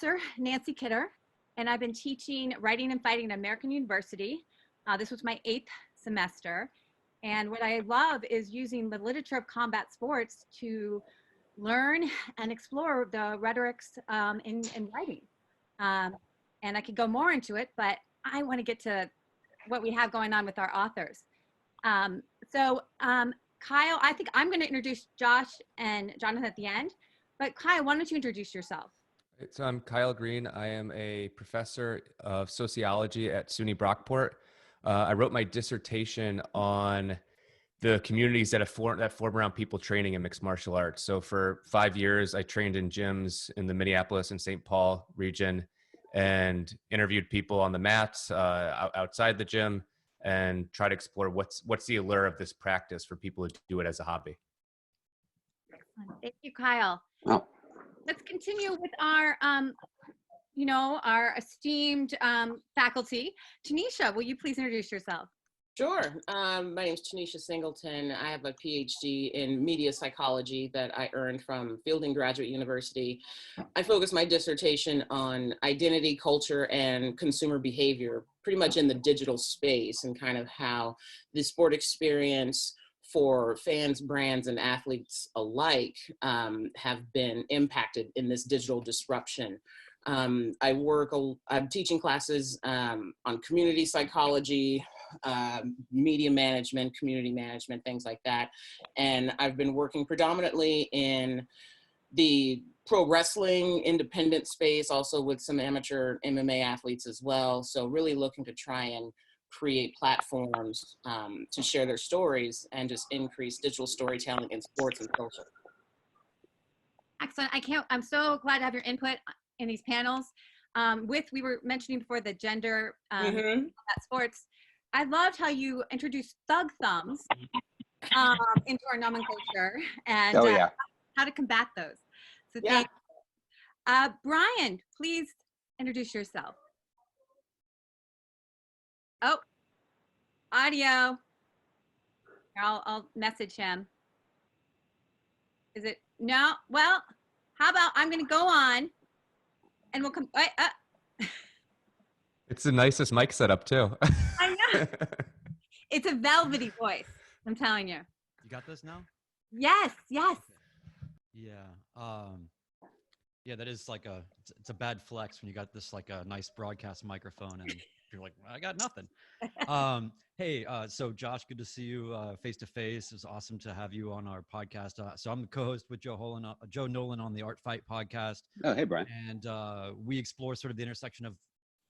Professor Nancy Kidder, and I've been teaching writing and fighting at American University. This was my 8th semester. And what I love is using the literature of combat sports to learn and explore the rhetorics in writing. And I could go more into it, but I want to get to what we have going on with our authors. Kyle, I think I'm going to introduce Josh and Jonathan at the end, but Kyle, why don't you introduce yourself? So I'm Kyle Green. I am a professor of sociology at SUNY Brockport. I wrote my dissertation on the communities that form around people training in mixed martial arts. So for 5 years, I trained in gyms in the Minneapolis and St. Paul region and interviewed people on the mats outside the gym and try to explore what's the allure of this practice for people who do it as a hobby. Excellent. Thank you, Kyle. Oh. Let's continue with our, our esteemed faculty. Tunisha, will you please introduce yourself? Sure. My name is Tunisha Singleton. I have a PhD in media psychology that I earned from Fielding Graduate University. I focus my dissertation on identity, culture, and consumer behavior, pretty much in the digital space, and kind of how the sport experience for fans, brands, and athletes alike have been impacted in this digital disruption. I'm teaching classes on community psychology, media management, community management, things like that. And I've been working predominantly in the pro wrestling independent space, also with some amateur MMA athletes as well. So really looking to try and create platforms to share their stories and just increase digital storytelling in sports and social. Excellent. I'm so glad to have your input in these panels. We were mentioning before the gender at sports. I loved how you introduced thug thumbs into our nomenclature and how to combat those. So thank you. Brian, please introduce yourself. Oh, audio. I'll message him. Is it? No? Well, how about I'm going to go on and we'll come. It's the nicest mic setup too. I know. It's a velvety voice. I'm telling you. You got this now? Yes. Yes. Yeah. Yeah, that is like it's a bad flex when you got this like a nice broadcast microphone and you're like, I got nothing. Hey, so Josh, good to see you face to face. It's awesome to have you on our podcast. So I'm the co-host with Joe Nolan on the Art Fight podcast. Oh, hey, Brian. And we explore sort of the intersection of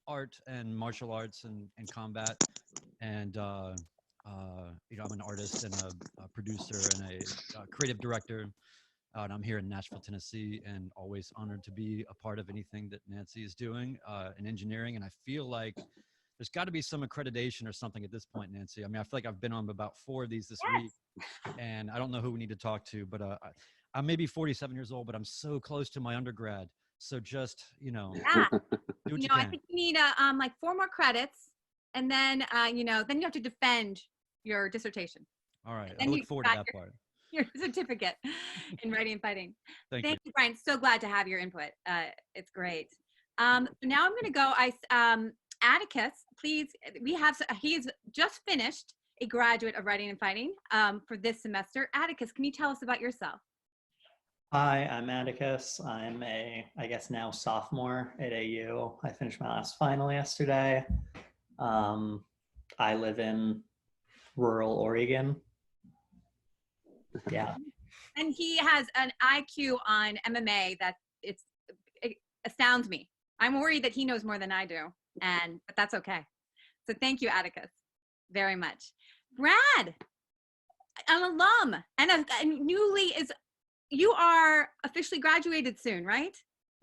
art and martial arts and combat. And I'm an artist and a producer and a creative director. And I'm here in Nashville, Tennessee, and always honored to be a part of anything that Nancy is doing in engineering. And I feel like there's got to be some accreditation or something at this point, Nancy. I mean, I feel like I've been on about 4 of these this week, and I don't know who we need to talk to, but I'm maybe 47 years old, but I'm so close to my undergrad. So just, do what you can. I think you need like 4 more credits, and then then you have to defend your dissertation. All right, I look forward to that part. Your certificate in writing and fighting. Thank you, Brian. So glad to have your input. It's great. Now I'm going to go. Atticus, please. He's just finished a graduate of writing and fighting for this semester. Atticus, can you tell us about yourself? Hi, I'm Atticus. I'm I guess now sophomore at AU. I finished my last final yesterday. I live in rural Oregon. Yeah. And he has an IQ on MMA that it astounds me. I'm worried that he knows more than I do, but that's okay. So thank you, Atticus, very much. Brad, an alum and you are officially graduated soon, right?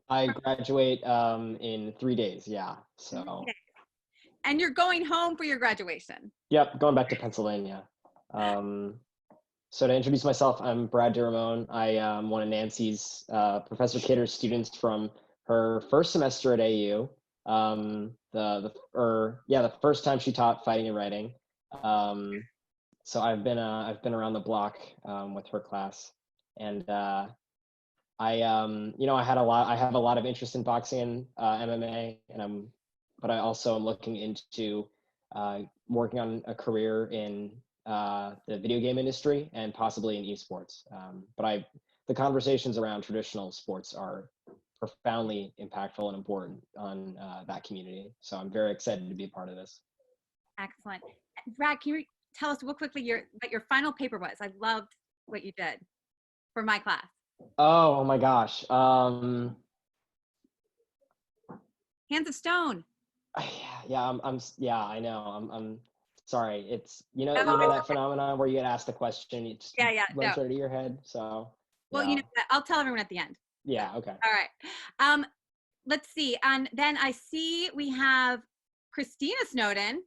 I graduate in 3 days, yeah. So. Okay. And you're going home for your graduation? Yep, going back to Pennsylvania. So to introduce myself, I'm Brad Ramon. I am one of Nancy's, Professor Kidder's students from her first semester at AU. The first time she taught fighting and writing. So I've been around the block with her class, and I have a lot of interest in boxing and MMA, but I also am looking into working on a career in the video game industry and possibly in esports. But the conversations around traditional sports are profoundly impactful and important on that community. So I'm very excited to be a part of this. Excellent. Brad, can you tell us real quickly what your final paper was? I loved what you did for my class. Oh my gosh. Hands of Stone. Yeah, I know. I'm sorry. It's, you know that phenomenon where you get asked a question, it just runs right to your head. So, well, yeah. I'll tell everyone at the end. Yeah. Okay. All right. Let's see. And then I see we have Christina Snowden.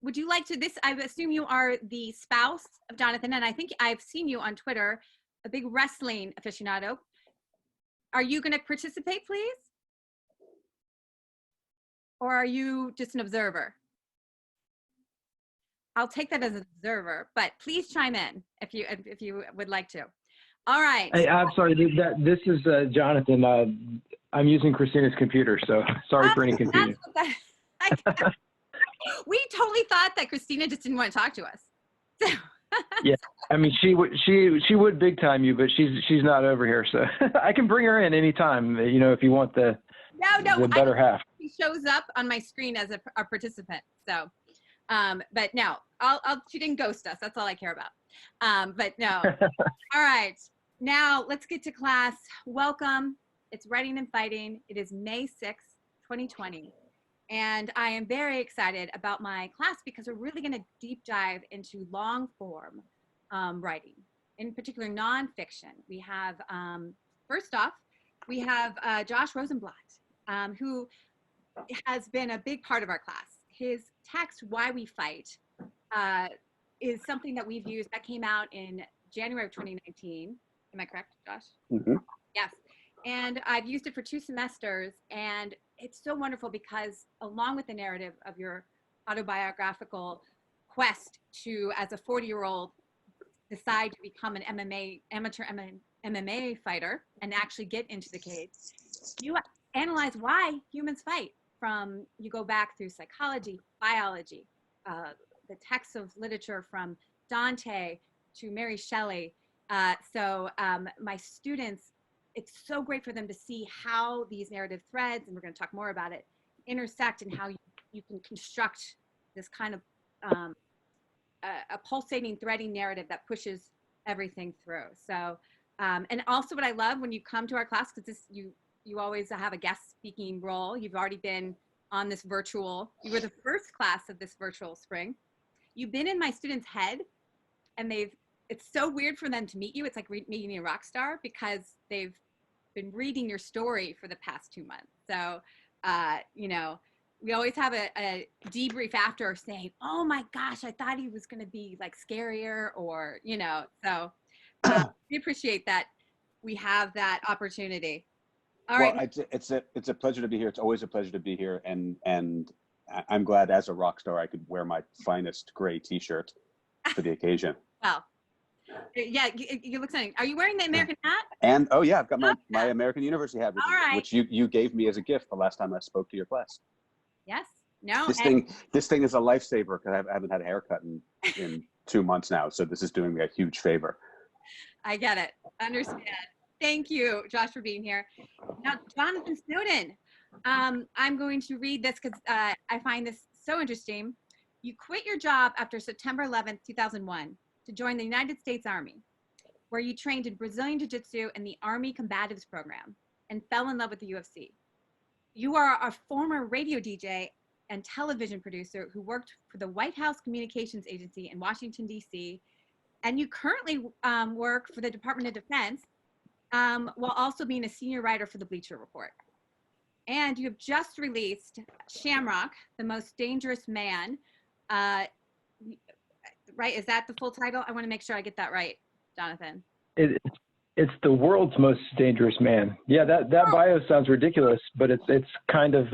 Would you like to, I assume you are the spouse of Jonathon, and I think I've seen you on Twitter, a big wrestling aficionado. Are you going to participate, please? Or are you just an observer? I'll take that as an observer, but please chime in if you would like to. All right. Hey, I'm sorry. This is Jonathon. I'm using Christina's computer, so sorry for any confusion. We totally thought that Christina just didn't want to talk to us. Yeah, I mean, she would big time you, but she's not over here, so I can bring her in anytime. If you want the better half. She shows up on my screen as a participant. So, but no, she didn't ghost us. That's all I care about. But no. All right. Now let's get to class. Welcome. It's Writing and Fighting. It is May 6th, 2020. And I am very excited about my class because we're really going to deep dive into long form writing, in particular nonfiction. We have, first off, we have Josh Rosenblatt, who has been a big part of our class. His text, Why We Fight, is something that we've used that came out in January of 2019. Am I correct, Josh? Mm-hmm. Yes. And I've used it for 2 semesters, and it's so wonderful because along with the narrative of your autobiographical quest to, as a 40-year-old, decide to become an amateur MMA fighter and actually get into the cage, you analyze why humans fight. You go back through psychology, biology, the texts of literature from Dante to Mary Shelley. So my students, it's so great for them to see how these narrative threads, and we're going to talk more about it, intersect, and how you can construct this kind of a pulsating, threading narrative that pushes everything through. So, and also what I love when you come to our class, because you always have a guest speaking role. You've already been on this virtual, you were the first class of this virtual spring. You've been in my students' head, and it's so weird for them to meet you. It's like meeting a rock star because they've been reading your story for the past 2 months. So, we always have a debrief after saying, oh my gosh, I thought he was going to be like scarier, or, so we appreciate that we have that opportunity. All right. It's a pleasure to be here. It's always a pleasure to be here. And I'm glad as a rock star, I could wear my finest gray t-shirt for the occasion. Well, yeah, you look something. Are you wearing the American hat? And, oh yeah, I've got my American University hat, which you gave me as a gift the last time I spoke to your class. Yes. No. This thing is a lifesaver because I haven't had a haircut in 2 months now. So this is doing me a huge favor. I get it. Understand. Thank you, Josh, for being here. Now, Jonathon Snowden, I'm going to read this because I find this so interesting. You quit your job after September 11th, 2001 to join the United States Army, where you trained in Brazilian Jiu-Jitsu and the Army Combatives Program and fell in love with the UFC. You are a former radio DJ and television producer who worked for the White House Communications Agency in Washington, D.C., and you currently work for the Department of Defense while also being a senior writer for the Bleacher Report. And you have just released Shamrock, the Most Dangerous Man. Right? Is that the full title? I want to make sure I get that right, Jonathon. It's the world's most dangerous man. Yeah, that bio sounds ridiculous, but it's kind of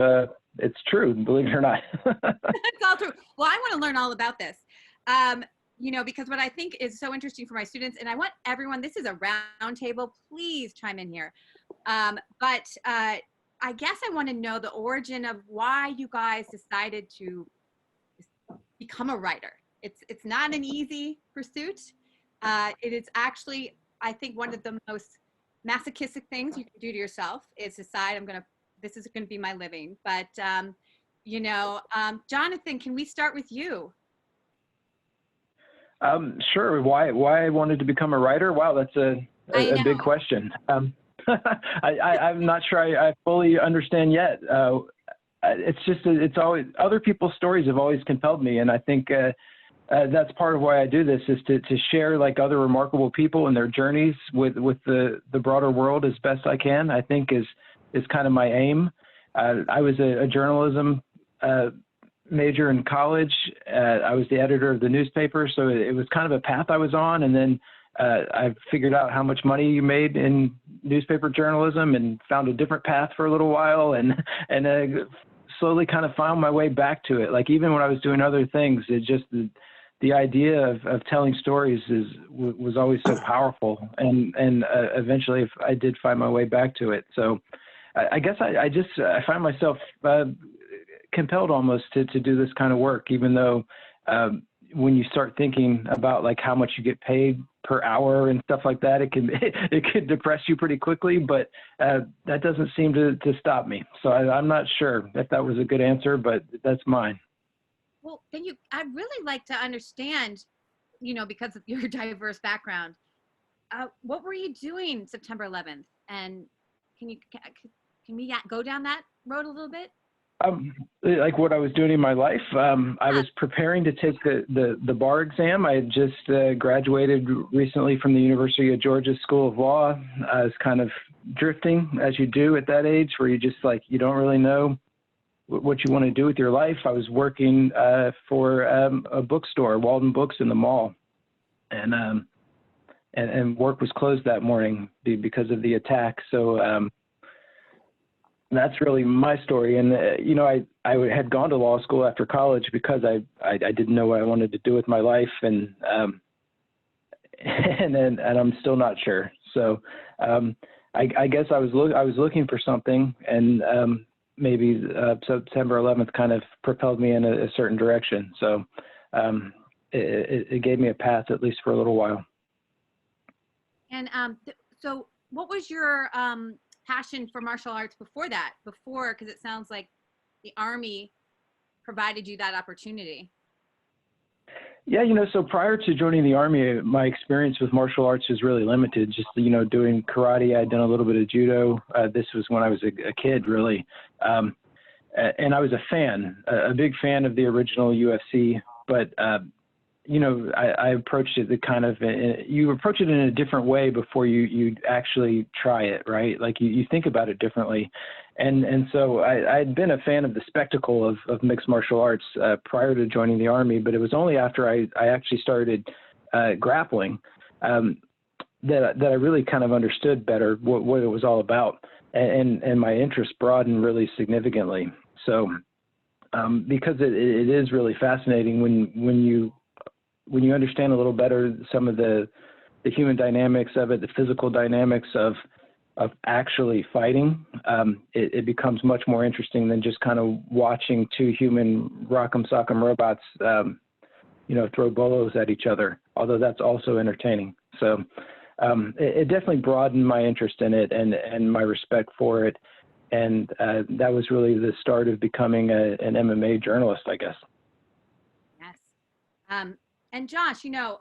it's true, believe it or not. It's all true. Well, I want to learn all about this. you know, because what I think is so interesting for my students, and I want everyone, this is a roundtable, please chime in here. I guess I want to know the origin of why you guys decided to become a writer. It's not an easy pursuit. It is actually, I think, one of the most masochistic things you can do to yourself is decide this is going to be my living. But, you know, Jonathon, can we start with you? Sure. Why I wanted to become a writer? Wow, that's a big question. I'm not sure I fully understand yet. It's always, other people's stories have always compelled me. And I think that's part of why I do this, is to share like other remarkable people and their journeys with the broader world as best I can, I think is kind of my aim. I was a journalism major in college. I was the editor of the newspaper, so it was kind of a path I was on. And then I figured out how much money you made in newspaper journalism and found a different path for a little while, and slowly kind of found my way back to it. Like even when I was doing other things, it just the idea of telling stories was always so powerful, and eventually I did find my way back to it. So I guess I find myself compelled almost to do this kind of work, even though when you start thinking about like how much you get paid per hour and stuff like that, it can depress you pretty quickly, but that doesn't seem to stop me. So I'm not sure if that was a good answer, but that's mine. Well, I'd really like to understand, you know, because of your diverse background, what were you doing September 11th? And can we go down that road a little bit? Like what I was doing in my life, I was preparing to take the bar exam. I had just graduated recently from the University of Georgia School of Law. I was kind of drifting, as you do at that age, where you just like, you don't really know what you want to do with your life. I was working for a bookstore, Walden Books, in the mall, and work was closed that morning because of the attack. So that's really my story. And you know, I had gone to law school after college because I didn't know what I wanted to do with my life, and I'm still not sure. So I guess I was looking for something, and maybe September 11th kind of propelled me in a certain direction. So it gave me a path, at least for a little while. And so what was your passion for martial arts before that? Because it sounds like the Army provided you that opportunity. Yeah, you know, so prior to joining the Army, my experience with martial arts was really limited. Just, you know, doing karate. I'd done a little bit of judo. This was when I was a kid, really. And I was a big fan of the original UFC. But, you know, I approached it you approach it in a different way before you actually try it, right? Like you think about it differently. And so I'd been a fan of the spectacle of mixed martial arts prior to joining the Army, but it was only after I actually started grappling that I really kind of understood better what it was all about, and my interest broadened really significantly. So because it is really fascinating when you understand a little better some of the human dynamics of it, the physical dynamics of actually fighting, it becomes much more interesting than just kind of watching two human rock'em sock'em robots, you know, throw bolos at each other, although that's also entertaining. So it definitely broadened my interest in it and my respect for it. And that was really the start of becoming an MMA journalist, I guess. Yes. And Josh, you know,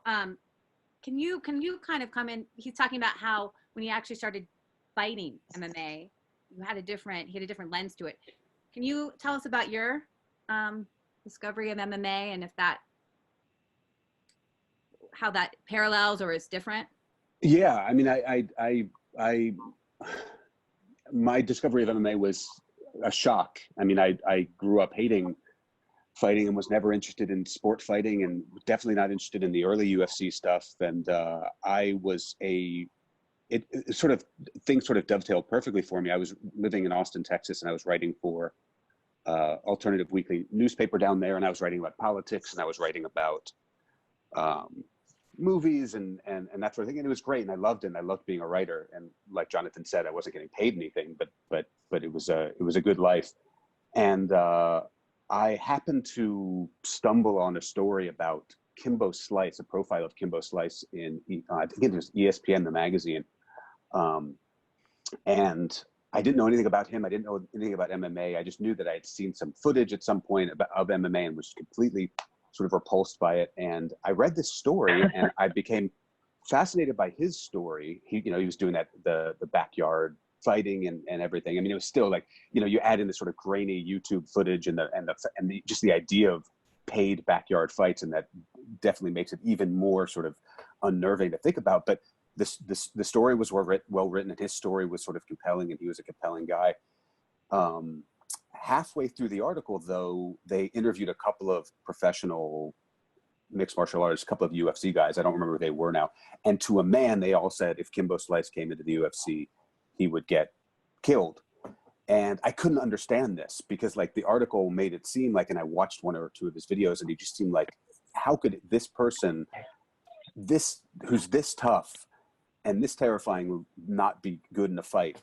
can you kind of come in? He's talking about how when he actually started fighting MMA, he had a different lens to it. Can you tell us about your discovery of MMA and how that parallels or is different? Yeah, I mean, my discovery of MMA was a shock. I mean, I grew up hating fighting and was never interested in sport fighting, and definitely not interested in the early UFC stuff. And things sort of dovetailed perfectly for me. I was living in Austin, Texas, and I was writing for alternative weekly newspaper down there, and I was writing about politics, and I was writing about movies and that sort of thing. And it was great, and I loved it. And I loved being a writer. And like Jonathan said, I wasn't getting paid anything, but it was a good life. And I happened to stumble on a story about Kimbo Slice, a profile of Kimbo Slice in I think it was ESPN, the magazine. And I didn't know anything about him. I didn't know anything about MMA. I just knew that I had seen some footage at some point of MMA and was completely sort of repulsed by it. And I read this story and I became fascinated by his story. He was doing that, the backyard fighting and everything. I mean, it was still like, you add in the sort of grainy YouTube footage and just the idea of paid backyard fights, and that definitely makes it even more sort of unnerving to think about. But the story was well written, and his story was sort of compelling, and he was a compelling guy. Halfway through the article, though, they interviewed a couple of professional mixed martial artists, a couple of UFC guys. I don't remember who they were now. And to a man, they all said if Kimbo Slice came into the UFC, he would get killed. And I couldn't understand this because, like, the article made it seem like, and I watched one or two of his videos, and he just seemed like, how could this person, who's this tough and this terrifying, not be good in a fight?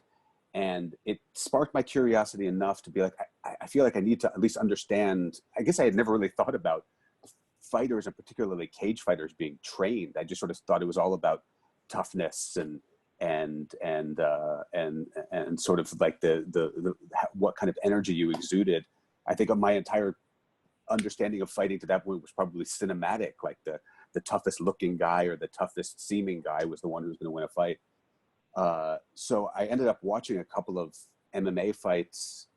And it sparked my curiosity enough to be like, I feel like I need to at least understand. I guess I had never really thought about fighters, and particularly cage fighters, being trained. I just sort of thought it was all about toughness and sort of like the what kind of energy you exuded. I think of my entire understanding of fighting to that point was probably cinematic, like the toughest looking guy or the toughest seeming guy was the one who was going to win a fight. So I ended up watching a couple of MMA fights,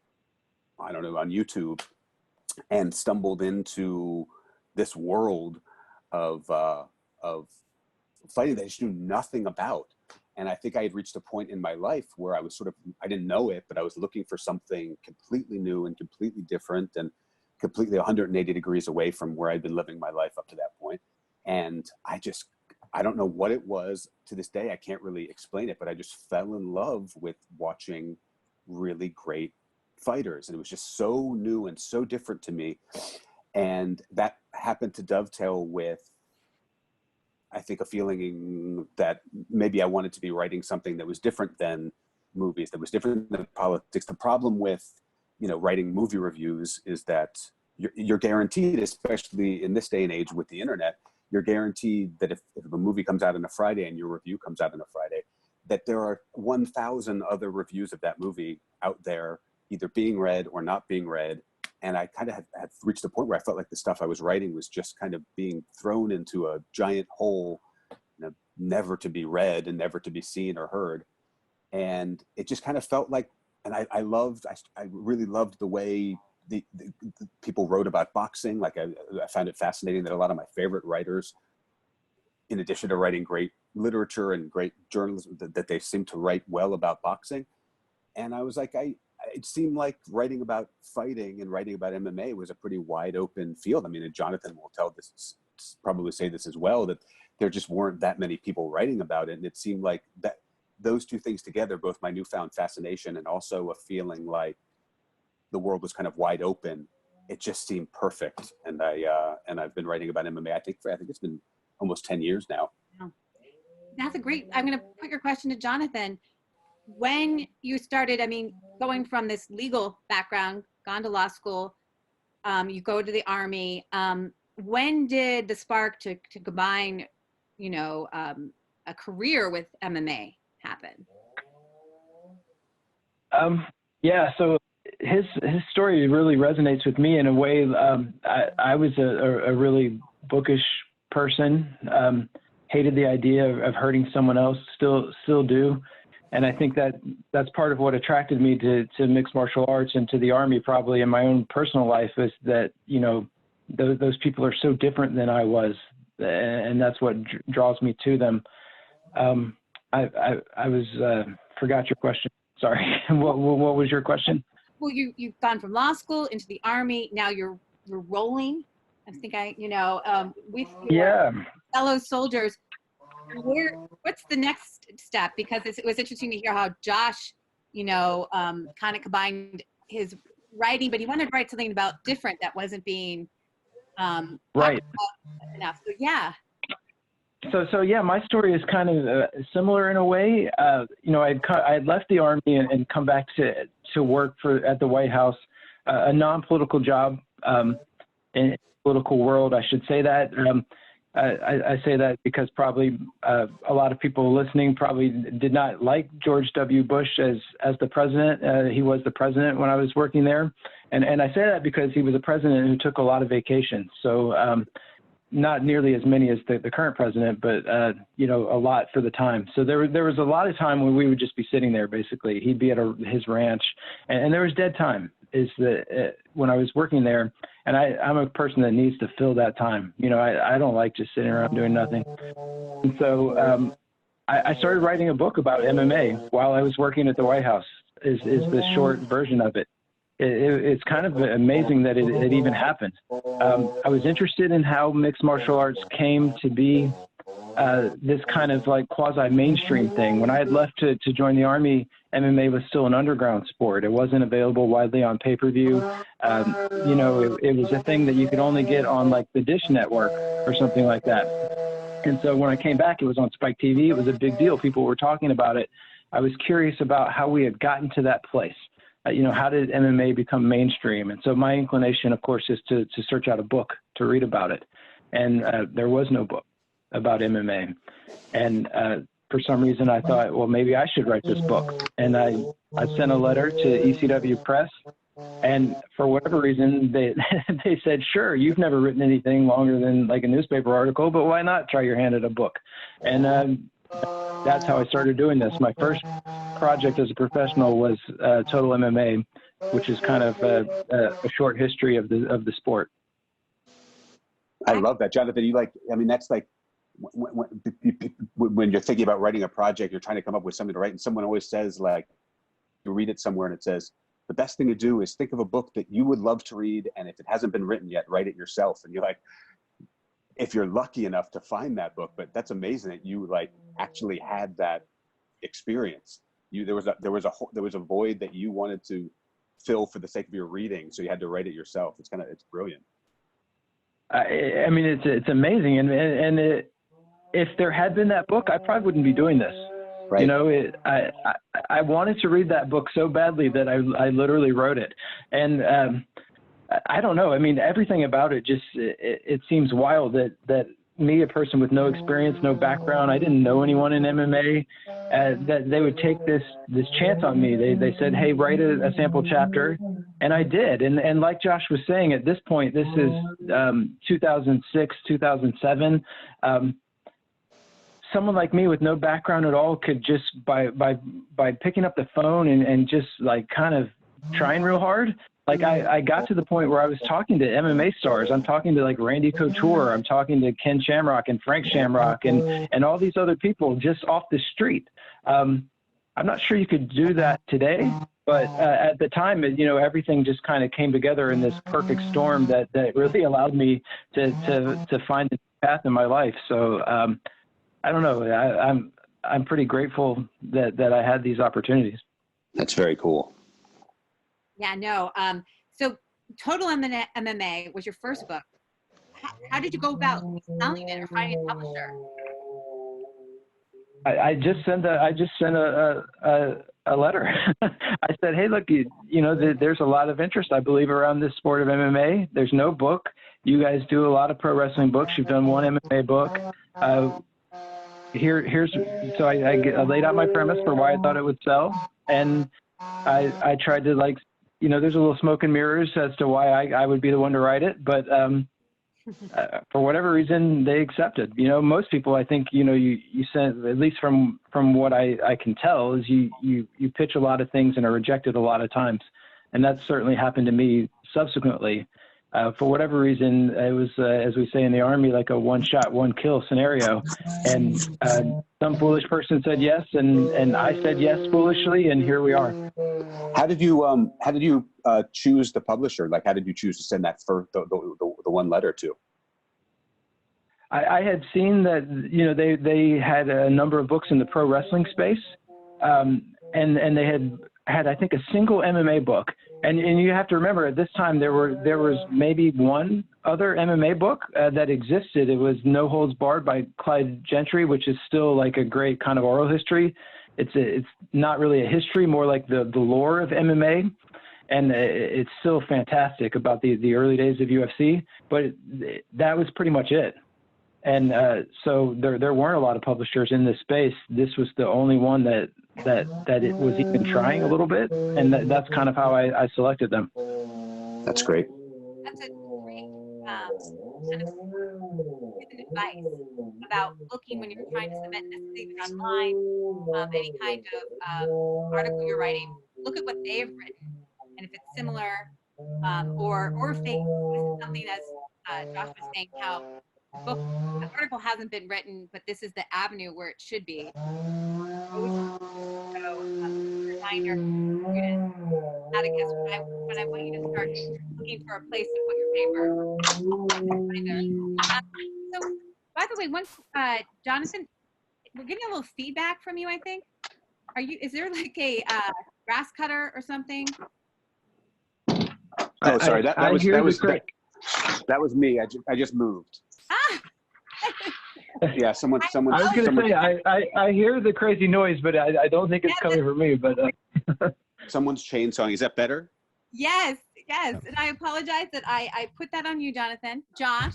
I don't know, on YouTube, and stumbled into this world of fighting that I just knew nothing about. And I think I had reached a point in my life where I was I didn't know it, but I was looking for something completely new and completely different and completely 180 degrees away from where I'd been living my life up to that point. And I don't know what it was. To this day, I can't really explain it, but I just fell in love with watching really great fighters. And it was just so new and so different to me. And that happened to dovetail with, I think, a feeling that maybe I wanted to be writing something that was different than movies, that was different than politics. The problem with, writing movie reviews is that you're guaranteed, especially in this day and age with the internet, you're guaranteed that if a movie comes out on a Friday and your review comes out on a Friday, that there are 1,000 other reviews of that movie out there, either being read or not being read. And I kind of had reached a point where I felt like the stuff I was writing was just kind of being thrown into a giant hole, never to be read and never to be seen or heard. And it just kind of felt like, and I really loved the way the people wrote about boxing. Like I found it fascinating that a lot of my favorite writers, in addition to writing great literature and great journalism, that they seem to write well about boxing. And I was like, it seemed like writing about fighting and writing about MMA was a pretty wide open field. I mean, and Jonathan will probably say this as well, that there just weren't that many people writing about it. And it seemed like that those two things together, both my newfound fascination and also a feeling like the world was kind of wide open, it just seemed perfect. And I've been writing about MMA, I think it's been almost 10 years now. That's I'm going to put your question to Jonathan. When you started, going from this legal background, gone to law school, you go to the Army. When did the spark to combine, a career with MMA happen? Yeah, so his story really resonates with me in a way. I was a really bookish person, hated the idea of hurting someone else, still do. And I think that's part of what attracted me to mixed martial arts and to the Army, probably in my own personal life, is that, those people are so different than I was. And that's what draws me to them. I forgot your question. Sorry. What was your question? Well, you've gone from law school into the Army. Now you're rolling. I think with your fellow soldiers. What's the next step? Because it was interesting to hear how Josh, kind of combined his writing, but he wanted to write something about different that wasn't being right enough. So yeah, So yeah, my story is kind of similar in a way. You know, I had left the Army and come back to work at the White House, a non-political job in the political world, I should say that. I say that because probably a lot of people listening probably did not like George W. Bush as the president. He was the president when I was working there. And I say that because he was a president who took a lot of vacations. So not nearly as many as the current president, but, you know, a lot for the time. So there was a lot of time when we would just be sitting there, basically. He'd be at his ranch, and there was dead time when I was working there. And I'm a person that needs to fill that time. You know, I don't like just sitting around doing nothing. And so I started writing a book about MMA while I was working at the White House, is the short version of it. It's kind of amazing that it even happened. I was interested in how mixed martial arts came to be this kind of like quasi-mainstream thing. When I had left to join the Army, MMA was still an underground sport. It wasn't available widely on pay-per-view. You know, it was a thing that you could only get on like the Dish Network or something like that. And so when I came back, it was on Spike TV. It was a big deal. People were talking about it. I was curious about how we had gotten to that place. You know, how did MMA become mainstream? And so my inclination, of course, is to search out a book to read about it. And there was no book about MMA. And for some reason, I thought, well, maybe I should write this book. And I sent a letter to ECW Press. And for whatever reason, they said, sure, you've never written anything longer than like a newspaper article, but why not try your hand at a book? And that's how I started doing this. My first project as a professional was Total MMA, which is kind of a short history of the sport. I love that, Jonathan. That's like when you're thinking about writing a project, you're trying to come up with something to write, and someone always says, like, you read it somewhere and it says, the best thing to do is think of a book that you would love to read, and if it hasn't been written yet, write it yourself. And you're like, if you're lucky enough to find that book, but that's amazing that you like actually had that experience. There was a void that you wanted to fill for the sake of your reading, so you had to write it yourself. It's brilliant. I mean, it's amazing, and if there had been that book, I probably wouldn't be doing this. Right. You know, I wanted to read that book so badly that I literally wrote it, and I don't know. I mean, everything about it just it seems wild that me, a person with no experience, no background, I didn't know anyone in MMA, that they would take this chance on me. They said, hey, write a sample chapter. And I did. And like Josh was saying, at this point, this is 2006, 2007. Someone like me with no background at all could just by picking up the phone and just like kind of trying real hard. Like I got to the point where I was talking to MMA stars. I'm talking to like Randy Couture. I'm talking to Ken Shamrock and Frank Shamrock and all these other people just off the street. I'm not sure you could do that today, but at the time, you know, everything just kind of came together in this perfect storm that really allowed me to find a path in my life. So I don't know. I'm pretty grateful that I had these opportunities. That's very cool. Yeah, no. So Total MMA was your first book. How did you go about selling it or finding a publisher? I just sent a letter. I said, hey, look, you know, there's a lot of interest, I believe, around this sport of MMA. There's no book. You guys do a lot of pro wrestling books. You've done one MMA book. So I laid out my premise for why I thought it would sell, and I tried to, like, you know, there's a little smoke and mirrors as to why I would be the one to write it, but for whatever reason, they accepted. You know, most people, I think, you know, you send, at least from what I can tell, is you pitch a lot of things and are rejected a lot of times, and that certainly happened to me subsequently. For whatever reason, it was, as we say in the Army, like a one-shot, one-kill scenario. And some foolish person said yes, and I said yes foolishly, and here we are. How did you choose the publisher? Like, how did you choose to send that first, the one letter to? I had seen that, you know, they had a number of books in the pro wrestling space, and they had I think a single MMA book. And you have to remember, at this time there was maybe one other MMA book that existed. It was No Holds Barred by Clyde Gentry, which is still like a great kind of oral history. It's not really a history, more like the lore of MMA, and it's still fantastic about the early days of UFC. But that was pretty much it. And so there weren't a lot of publishers in this space. This was the only one that it was even trying a little bit, and that's kind of how I selected them. That's great. That's a great kind of advice about looking when you're trying to submit this, even online, any kind of article you're writing. Look at what they have written, and if it's similar, or if they something as Josh was saying, how the article hasn't been written, but this is the avenue where it should be. So, reminder, students, Atticus, when I want you to start looking for a place to put your paper. So, by the way, Jonathon, we're getting a little feedback from you, I think. Is there like a grass cutter or something? Oh, sorry. That was me. I just moved. Ah! Yeah, someone. I was going to say, I hear the crazy noise, but I don't think it's coming from me. But someone's chainsawing. Is that better? Yes. And I apologize that I put that on you, Jonathon. Josh.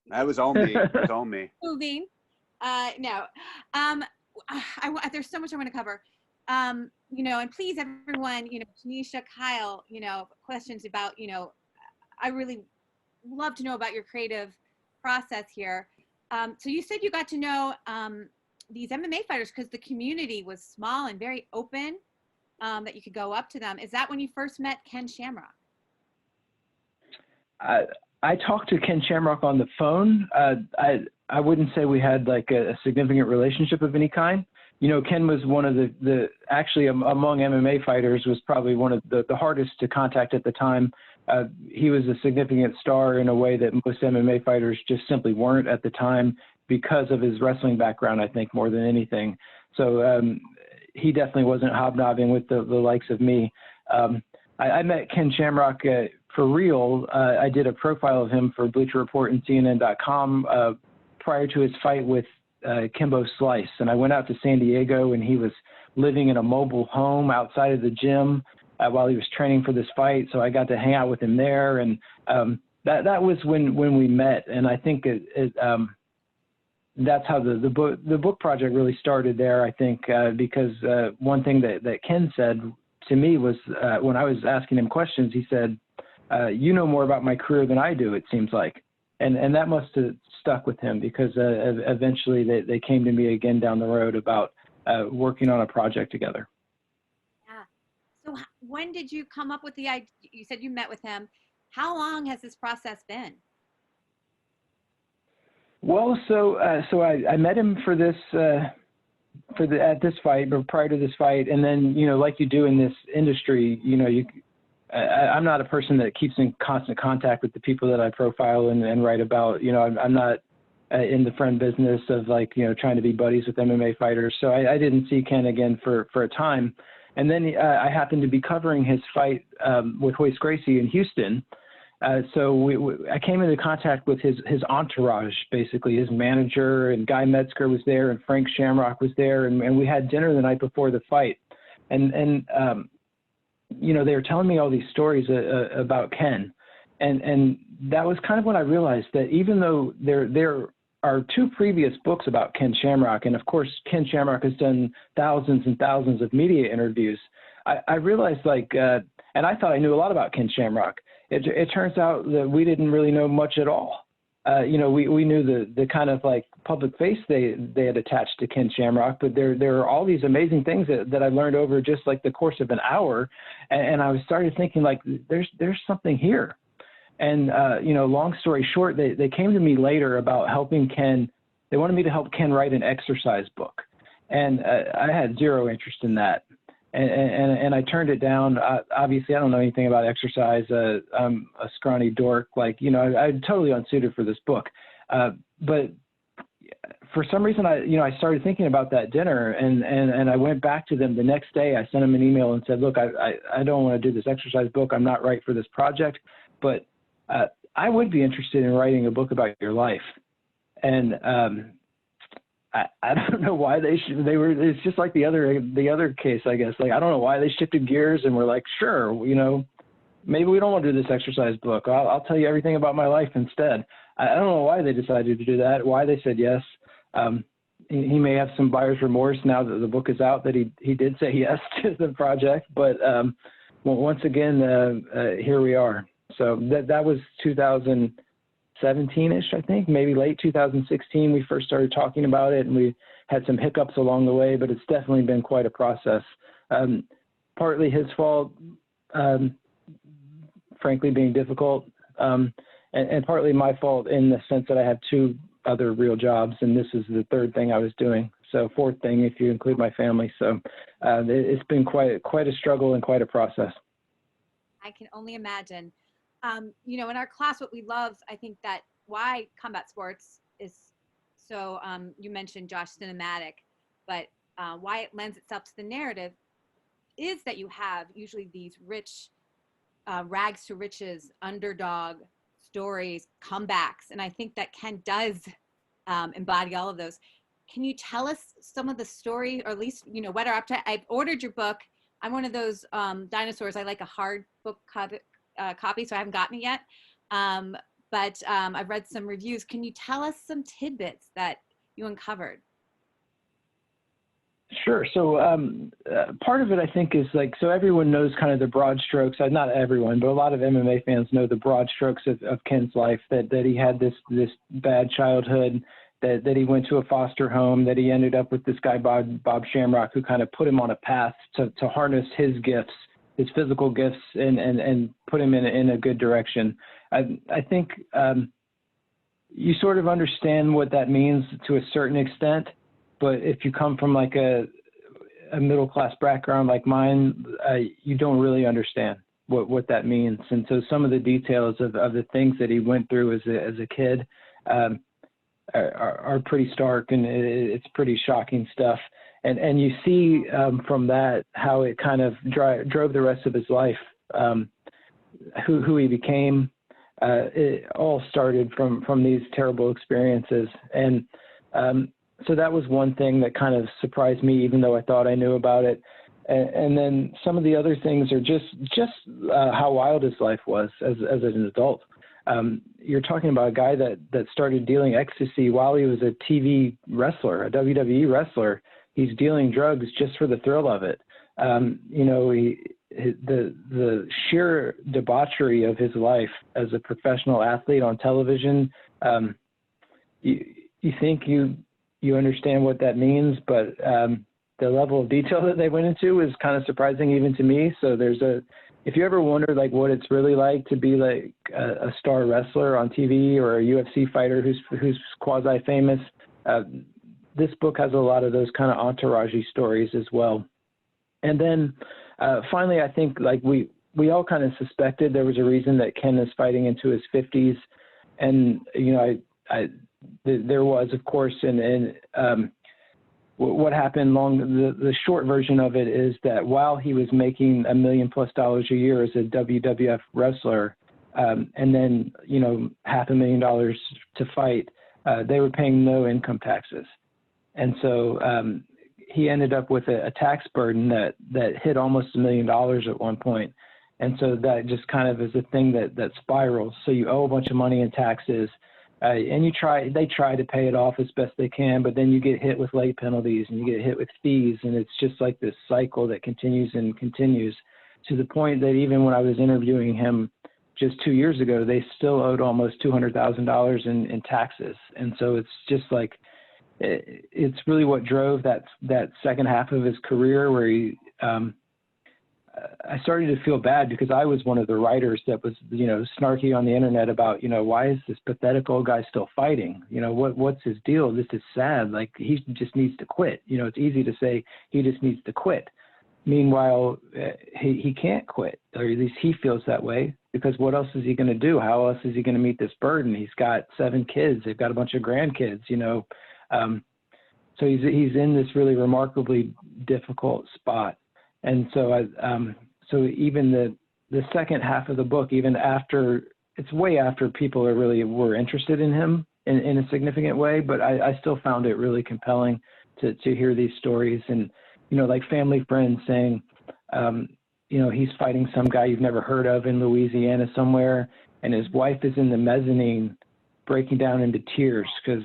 That was all me. It was all me. Moving. No. There's so much I want to cover. And please, everyone, Tunisha, Kyle, questions about, I really love to know about your creative process here. So you said you got to know these MMA fighters because the community was small and very open, that you could go up to them. Is that when you first met Ken Shamrock? I talked to Ken Shamrock on the phone. I wouldn't say we had like a significant relationship of any kind. Ken was one of actually among MMA fighters was probably one of the hardest to contact at the time. He was a significant star in a way that most MMA fighters just simply weren't at the time because of his wrestling background, I think, more than anything. So he definitely wasn't hobnobbing with the likes of me. I met Ken Shamrock for real. I did a profile of him for Bleacher Report and CNN.com prior to his fight with Kimbo Slice. And I went out to San Diego, and he was living in a mobile home outside of the gym while he was training for this fight. So I got to hang out with him there. And that was when we met. And I think that's how the book project really started there, I think, because one thing that Ken said to me was when I was asking him questions, he said, you know more about my career than I do, it seems like. And that must have stuck with him because eventually they came to me again down the road about working on a project together. Yeah. So when did you come up with the idea? You said you met with him. How long has this process been? Well, so I met him for this at this fight, but prior to this fight, and then like you do in this industry, I'm not a person that keeps in constant contact with the people that I profile and write about. I'm not in the friend business of trying to be buddies with MMA fighters. So I didn't see Ken again for a time. And then I happened to be covering his fight with Royce Gracie in Houston. So I came into contact with his entourage, basically his manager, and Guy Metzger was there, and Frank Shamrock was there, and we had dinner the night before the fight. And they were telling me all these stories about Ken. And that was kind of when I realized that even though there are two previous books about Ken Shamrock, and of course, Ken Shamrock has done thousands and thousands of media interviews, I realized and I thought I knew a lot about Ken Shamrock. It turns out that we didn't really know much at all. We knew the kind of public face they had attached to Ken Shamrock, but there are all these amazing things that I learned over just the course of an hour, and I started thinking there's something here. And long story short, they came to me later about helping Ken. They wanted me to help Ken write an exercise book, and I had zero interest in that. And I turned it down. Obviously, I don't know anything about exercise. I'm a scrawny dork. I'm totally unsuited for this book. But for some reason, I started thinking about that dinner, and I went back to them the next day. I sent them an email and said, look, I don't want to do this exercise book. I'm not right for this project, but I would be interested in writing a book about your life. And I don't know why they were, it's just like the other case, I guess. Like, I don't know why they shifted gears and were like, sure, maybe we don't want to do this exercise book. I'll tell you everything about my life instead. I don't know why they decided to do that, why they said yes. He may have some buyer's remorse now that the book is out that he did say yes to the project. But once again, here we are. So that was 2017-ish, I think, maybe late 2016. We first started talking about it, and we had some hiccups along the way, but it's definitely been quite a process. Partly his fault, frankly, being difficult. And partly my fault in the sense that I have two other real jobs, and this is the third thing I was doing. So fourth thing, if you include my family. So it's been quite a struggle and quite a process. I can only imagine. In our class, what we love, I think that why combat sports is so, you mentioned Josh, cinematic, but why it lends itself to the narrative is that you have usually these rich rags to riches, underdog stories, comebacks. And I think that Ken does embody all of those. Can you tell us some of the story, or at least, what are up to? I've ordered your book. I'm one of those dinosaurs. I like a hard book copy, so I haven't gotten it yet. But I've read some reviews. Can you tell us some tidbits that you uncovered? Sure. So part of it, I think, is like, so everyone knows kind of the broad strokes. Not everyone, but a lot of MMA fans know the broad strokes of Ken's life, that he had this bad childhood, that he went to a foster home, that he ended up with this guy, Bob Shamrock, who kind of put him on a path to harness his gifts, his physical gifts, and put him in a good direction. I think you sort of understand what that means to a certain extent. But if you come from like a middle-class background like mine, you don't really understand what that means. And so some of the details of the things that he went through as a kid are pretty stark, and it's pretty shocking stuff. And you see from that how it kind of drove the rest of his life, who he became. It all started from these terrible experiences. And so that was one thing that kind of surprised me, even though I thought I knew about it. And then some of the other things are just how wild his life was as an adult. You're talking about a guy that started dealing ecstasy while he was a TV wrestler, a WWE wrestler. He's dealing drugs just for the thrill of it. The sheer debauchery of his life as a professional athlete on television. You think you understand what that means, but the level of detail that they went into is kind of surprising even to me. So if you ever wonder like what it's really like to be like a star wrestler on TV, or a UFC fighter who's quasi famous, this book has a lot of those kind of entourage-y stories as well. And then finally, I think like we all kind of suspected there was a reason that Ken is fighting into his 50s, and there was, of course, and what happened the short version of it is that while he was making $1 million+ a year as a WWF wrestler, and then, $500,000 to fight, they were paying no income taxes. And so he ended up with a tax burden that hit almost $1 million at one point. And so that just kind of is a thing that spirals. So you owe a bunch of money in taxes. And they try to pay it off as best they can, but then you get hit with late penalties and you get hit with fees, and it's just like this cycle that continues and continues, to the point that even when I was interviewing him just 2 years ago, they still owed almost $200,000 in taxes. And so it's just like, it's really what drove that second half of his career, where he, I started to feel bad because I was one of the writers that was, snarky on the internet about, why is this pathetic old guy still fighting? What's his deal? This is sad. Like, he just needs to quit. It's easy to say he just needs to quit. Meanwhile, he can't quit, or at least he feels that way, because what else is he going to do? How else is he going to meet this burden? He's got 7 kids. They've got a bunch of grandkids, So he's in this really remarkably difficult spot. And so so even the second half of the book, even after, it's way after people were interested in him in a significant way, but I still found it really compelling to hear these stories. And, like family friends saying, he's fighting some guy you've never heard of in Louisiana somewhere, and his wife is in the mezzanine breaking down into tears because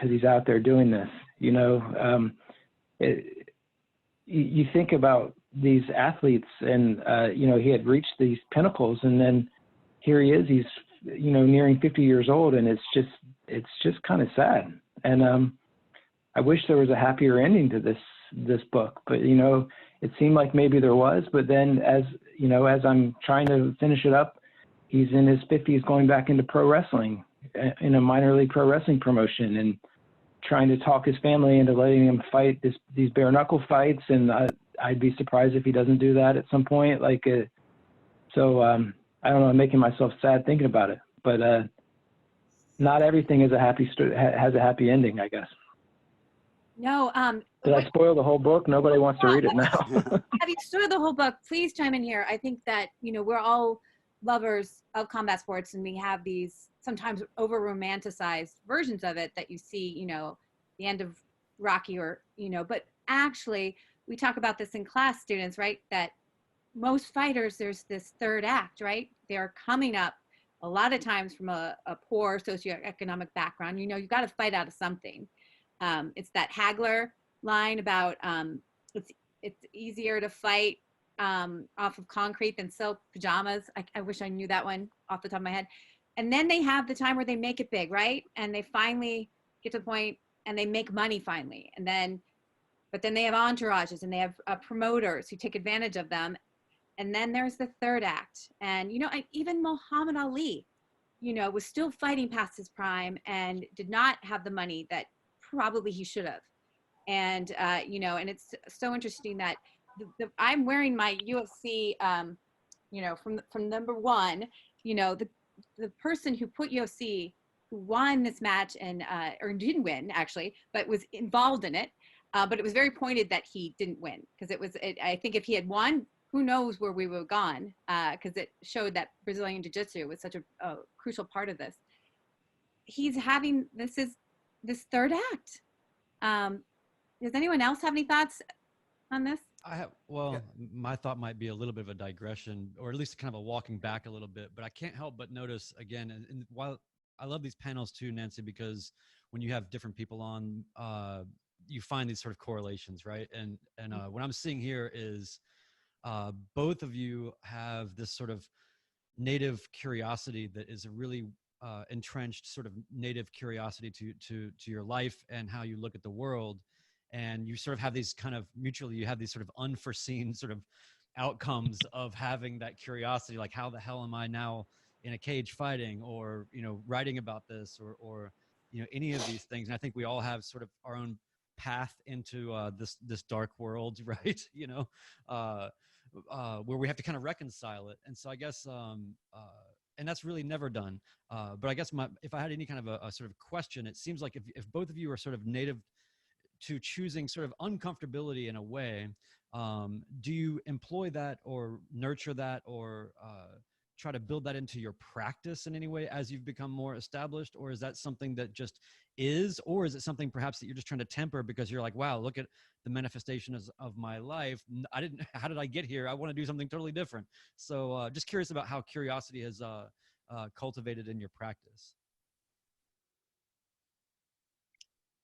he's out there doing this. You think about these athletes, and he had reached these pinnacles, and then here he is. He's nearing 50 years old, and it's just kind of sad. And I wish there was a happier ending to this book, but it seemed like maybe there was. But then, as I'm trying to finish it up, he's in his 50s, going back into pro wrestling in a minor league pro wrestling promotion, and trying to talk his family into letting him fight these bare knuckle fights. And I'd be surprised if he doesn't do that at some point. I don't know, I'm making myself sad thinking about it, but not everything is has a happy ending, I guess. No. Did I spoil the whole book? Nobody wants to read it now. Have you spoiled the whole book? Please chime in here. I think that, we're all lovers of combat sports, and we have these sometimes over romanticized versions of it that you see, the end of Rocky but actually we talk about this in class, students, right? That most fighters, there's this third act, right? They're coming up a lot of times from a poor socioeconomic background. You've got to fight out of something. It's that Hagler line about it's easier to fight off of concrete than silk pajamas. I wish I knew that one off the top of my head. And then they have the time where they make it big, right? And they finally get to the point and they make money finally. But then they have entourages, and they have promoters who take advantage of them. And then there's the third act. And, even Muhammad Ali, was still fighting past his prime and did not have the money that probably he should have. And, and it's so interesting that I'm wearing my UFC, from number one, the person who put UFC, who won this match and, or didn't win actually, but was involved in it. But it was very pointed that he didn't win, because I think if he had won, who knows where we would have gone, because it showed that Brazilian Jiu-Jitsu was such a crucial part of this. He's having this third act. Does anyone else have any thoughts on this? My thought might be a little bit of a digression, or at least kind of a walking back a little bit, but I can't help but notice again, and while I love these panels too, Nancy, because when you have different people on, you find these sort of correlations, right? And what I'm seeing here is both of you have this sort of native curiosity that is a really entrenched sort of native curiosity to your life and how you look at the world. And you sort of have these kind of mutually, you have these sort of unforeseen sort of outcomes of having that curiosity, like how the hell am I now in a cage fighting, or, writing about this, or any of these things. And I think we all have sort of our own path into this dark world, right? Where we have to kind of reconcile it. And so I guess, and that's really never done. But I guess if I had any kind of a sort of question, it seems like if both of you are sort of native to choosing sort of uncomfortability in a way, do you employ that or nurture that, or try to build that into your practice in any way as you've become more established? Or is that something that just is, or is it something perhaps that you're just trying to temper because you're like, wow, look at the manifestation of my life. How did I get here? I want to do something totally different. So just curious about how curiosity has cultivated in your practice.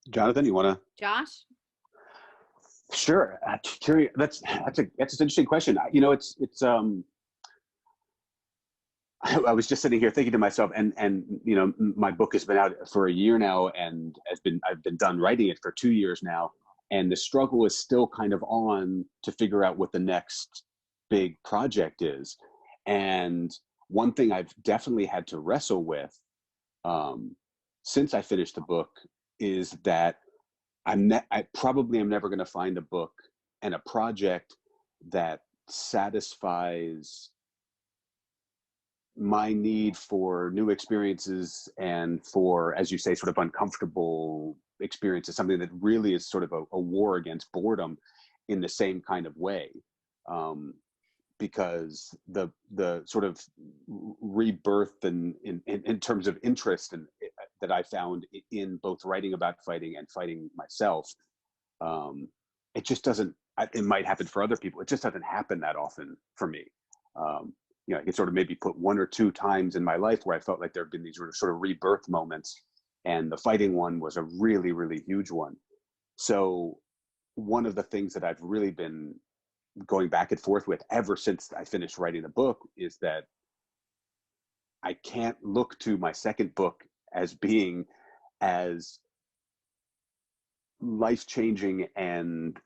Jonathon, you want to? Josh? Sure. That's an interesting question. I was just sitting here thinking to myself, and my book has been out for a year now, and I've been done writing it for 2 years now, and the struggle is still kind of on to figure out what the next big project is. And one thing I've definitely had to wrestle with since I finished the book is that I probably am never going to find a book and a project that satisfies my need for new experiences and for, as you say, sort of uncomfortable experiences, something that really is sort of a war against boredom in the same kind of way. Because the sort of rebirth in terms of interest and that I found in both writing about fighting and fighting myself, it just doesn't. It might happen for other people. It just doesn't happen that often for me. You know, I could sort of maybe put 1 or 2 times in my life where I felt like there have been these sort of rebirth moments, and the fighting one was a really, really huge one. So one of the things that I've really been going back and forth with ever since I finished writing the book is that I can't look to my second book as being as life-changing and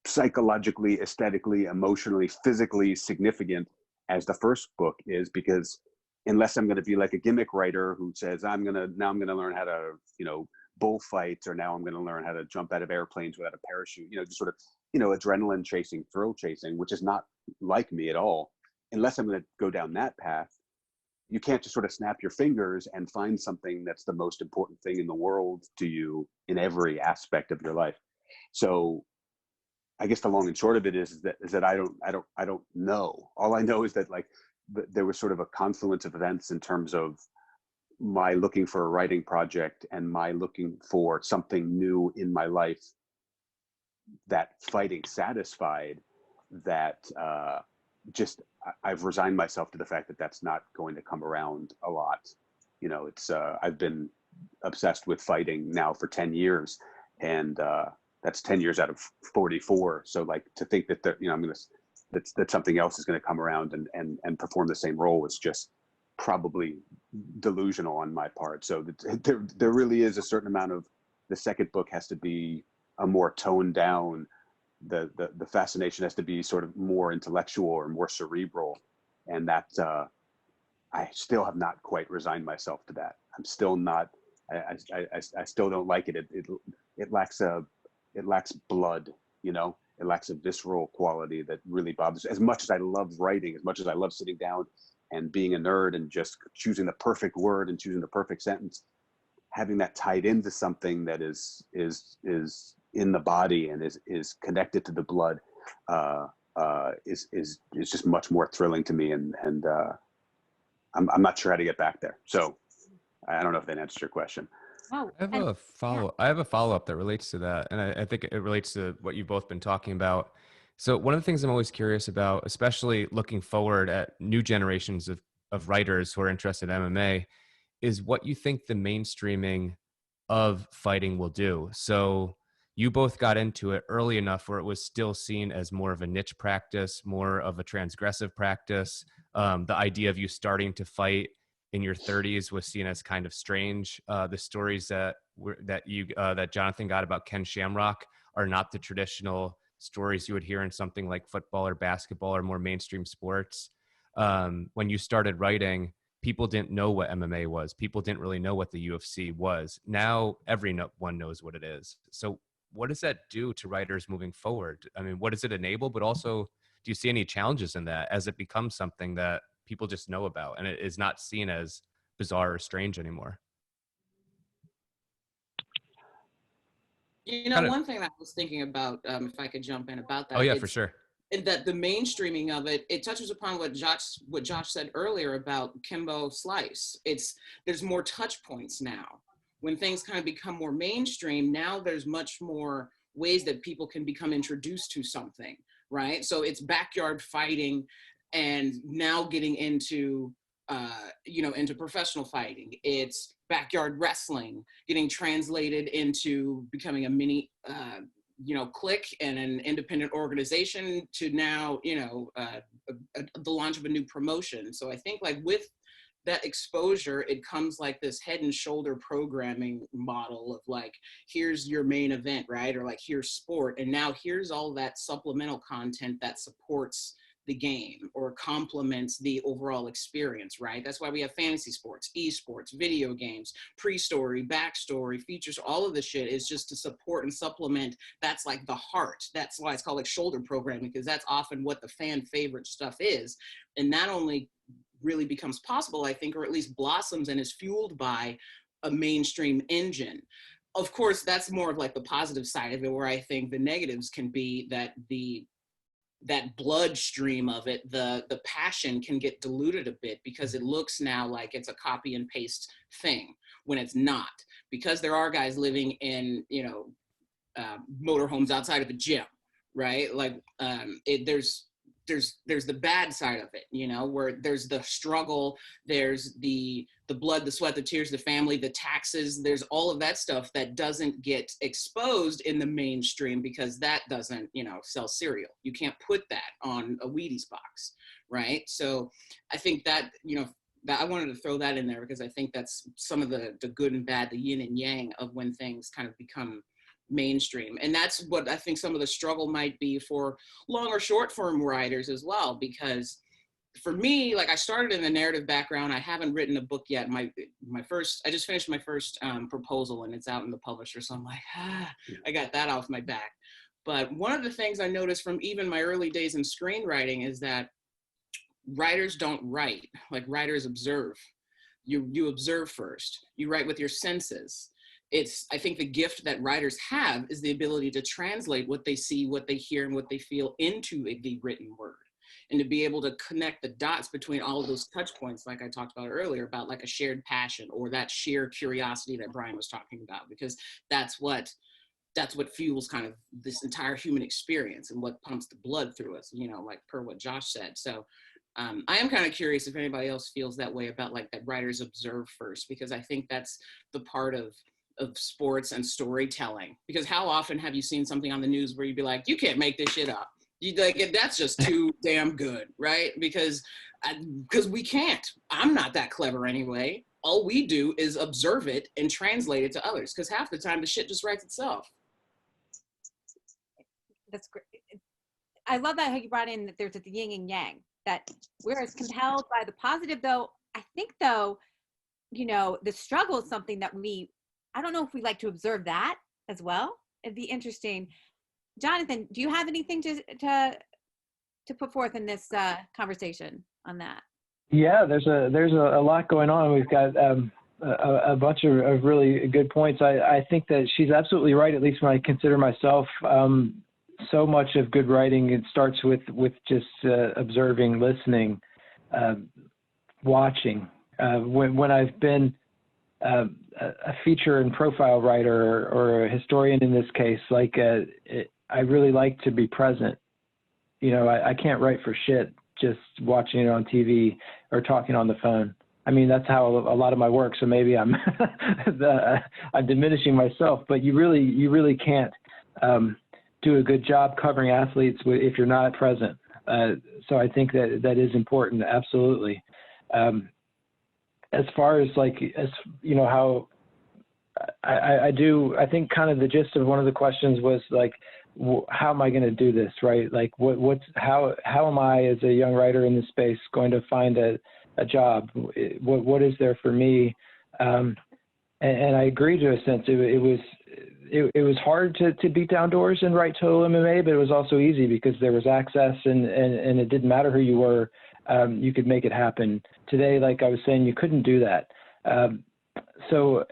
psychologically, aesthetically, emotionally, physically significant as the first book is, because unless I'm going to be like a gimmick writer who says now I'm going to learn how to, you know, bullfight, or now I'm going to learn how to jump out of airplanes without a parachute, you know, just sort of, you know, adrenaline chasing, thrill chasing, which is not like me at all. Unless I'm going to go down that path, you can't just sort of snap your fingers and find something that's the most important thing in the world to you in every aspect of your life. So I guess the long and short of it is that I don't know. All I know is that, like, there was sort of a confluence of events in terms of my looking for a writing project and my looking for something new in my life that fighting satisfied, that just I've resigned myself to the fact that that's not going to come around a lot. You know, it's I've been obsessed with fighting now for 10 years, and that's 10 years out of 44. So, like, to think that you know, that something else is going to come around and perform the same role is just probably delusional on my part. So there really is a certain amount of, the second book has to be a more toned down, the fascination has to be sort of more intellectual or more cerebral, and that I still have not quite resigned myself to that. I'm still not. I still don't like it. It lacks blood. You know, it lacks a visceral quality that really bothers. As much as I love writing, as much as I love sitting down and being a nerd and just choosing the perfect word and choosing the perfect sentence, having that tied into something that is in the body and is connected to the blood is just much more thrilling to me, and I'm not sure how to get back there. So I don't know if that answers your question. Oh, I have a follow-up that relates to that, and I think it relates to what you've both been talking about. So one of the things I'm always curious about, especially looking forward at new generations of writers who are interested in MMA, is what you think the mainstreaming of fighting will do. So you both got into it early enough where it was still seen as more of a niche practice, more of a transgressive practice. The idea of you starting to fight in your 30s was seen as kind of strange. The stories that Jonathon got about Ken Shamrock are not the traditional stories you would hear in something like football or basketball or more mainstream sports. When you started writing, people didn't know what MMA was. People didn't really know what the UFC was. Now everyone knows what it is. So what does that do to writers moving forward? I mean, what does it enable? But also, do you see any challenges in that as it becomes something that people just know about and it is not seen as bizarre or strange anymore? You know, one thing that I was thinking about, if I could jump in about that. Oh yeah, for sure. And that the mainstreaming of it touches upon what Josh said earlier about Kimbo Slice. There's more touch points now. When things kind of become more mainstream, now there's much more ways that people can become introduced to something, right? So it's backyard fighting, and now getting into into professional fighting. It's backyard wrestling getting translated into becoming a mini clique and an independent organization, to now the launch of a new promotion. So I think, like, with that exposure, it comes like this head and shoulder programming model of, like, here's your main event, right? Or like, here's sport, and now here's all that supplemental content that supports the game or complements the overall experience, right? That's why we have fantasy sports, esports, video games, pre-story, backstory, features. All of this shit is just to support and supplement. That's like the heart. That's why it's called like shoulder programming, because that's often what the fan favorite stuff is. And not only really becomes possible, I think, or at least blossoms and is fueled by a mainstream engine. Of course, that's more of like the positive side of it, where I think the negatives can be that that bloodstream of it, the passion can get diluted a bit, because it looks now like it's a copy and paste thing when it's not, because there are guys living in, you know, motorhomes outside of a gym, right? Like there's the bad side of it, you know, where there's the struggle, there's the blood, the sweat, the tears, the family, the taxes, there's all of that stuff that doesn't get exposed in the mainstream, because that doesn't, you know, sell cereal. You can't put that on a Wheaties box, right? So I think that, you know, that I wanted to throw that in there, because I think that's some of the good and bad, the yin and yang of when things kind of become mainstream. And that's what I think some of the struggle might be for long or short form writers as well, because for me, like, I started in the narrative background. I haven't written a book yet. I just finished my first proposal, and it's out in the publisher. So I'm like, I got that off my back. But one of the things I noticed from even my early days in screenwriting is that writers don't write. Like, writers observe. You observe first. You write with your senses. I think the gift that writers have is the ability to translate what they see, what they hear, and what they feel into the written word, and to be able to connect the dots between all of those touch points, like I talked about earlier, about like a shared passion or that sheer curiosity that Brian was talking about, because that's what fuels kind of this entire human experience and what pumps the blood through us, you know, like per what Josh said. So I am kind of curious if anybody else feels that way about like that writers observe first, because I think that's the part of sports and storytelling. Because how often have you seen something on the news where you'd be like, you can't make this shit up? You like, that's just too damn good, right? Because we can't. I'm not that clever anyway. All we do is observe it and translate it to others, because half the time the shit just writes itself. That's great. I love that how you brought in that there's the yin and yang, that we're as compelled by the positive, though. I think, though, you know, the struggle is something that I don't know if we like to observe that as well. It'd be interesting. Jonathon, do you have anything to put forth in this conversation on that? Yeah, there's a lot going on. We've got a bunch of really good points. I think that she's absolutely right, at least when I consider myself. So much of good writing, it starts with just observing, listening, watching. When I've been a feature and profile writer or a historian in this case, like I really like to be present. You know, I can't write for shit just watching it on TV or talking on the phone. I mean, that's how a lot of my work. So maybe I'm I'm diminishing myself, but you really can't do a good job covering athletes if you're not present. So I think that is important. Absolutely. As far as like, as you know, how I think kind of the gist of one of the questions was like, how am I going to do this, right? Like how am I as a young writer in this space going to find a job? What is there for me? And I agree to a sense. It was hard to beat down doors and write total MMA, but it was also easy because there was access and it didn't matter who you were. You could make it happen. Today, like I was saying, you couldn't do that. So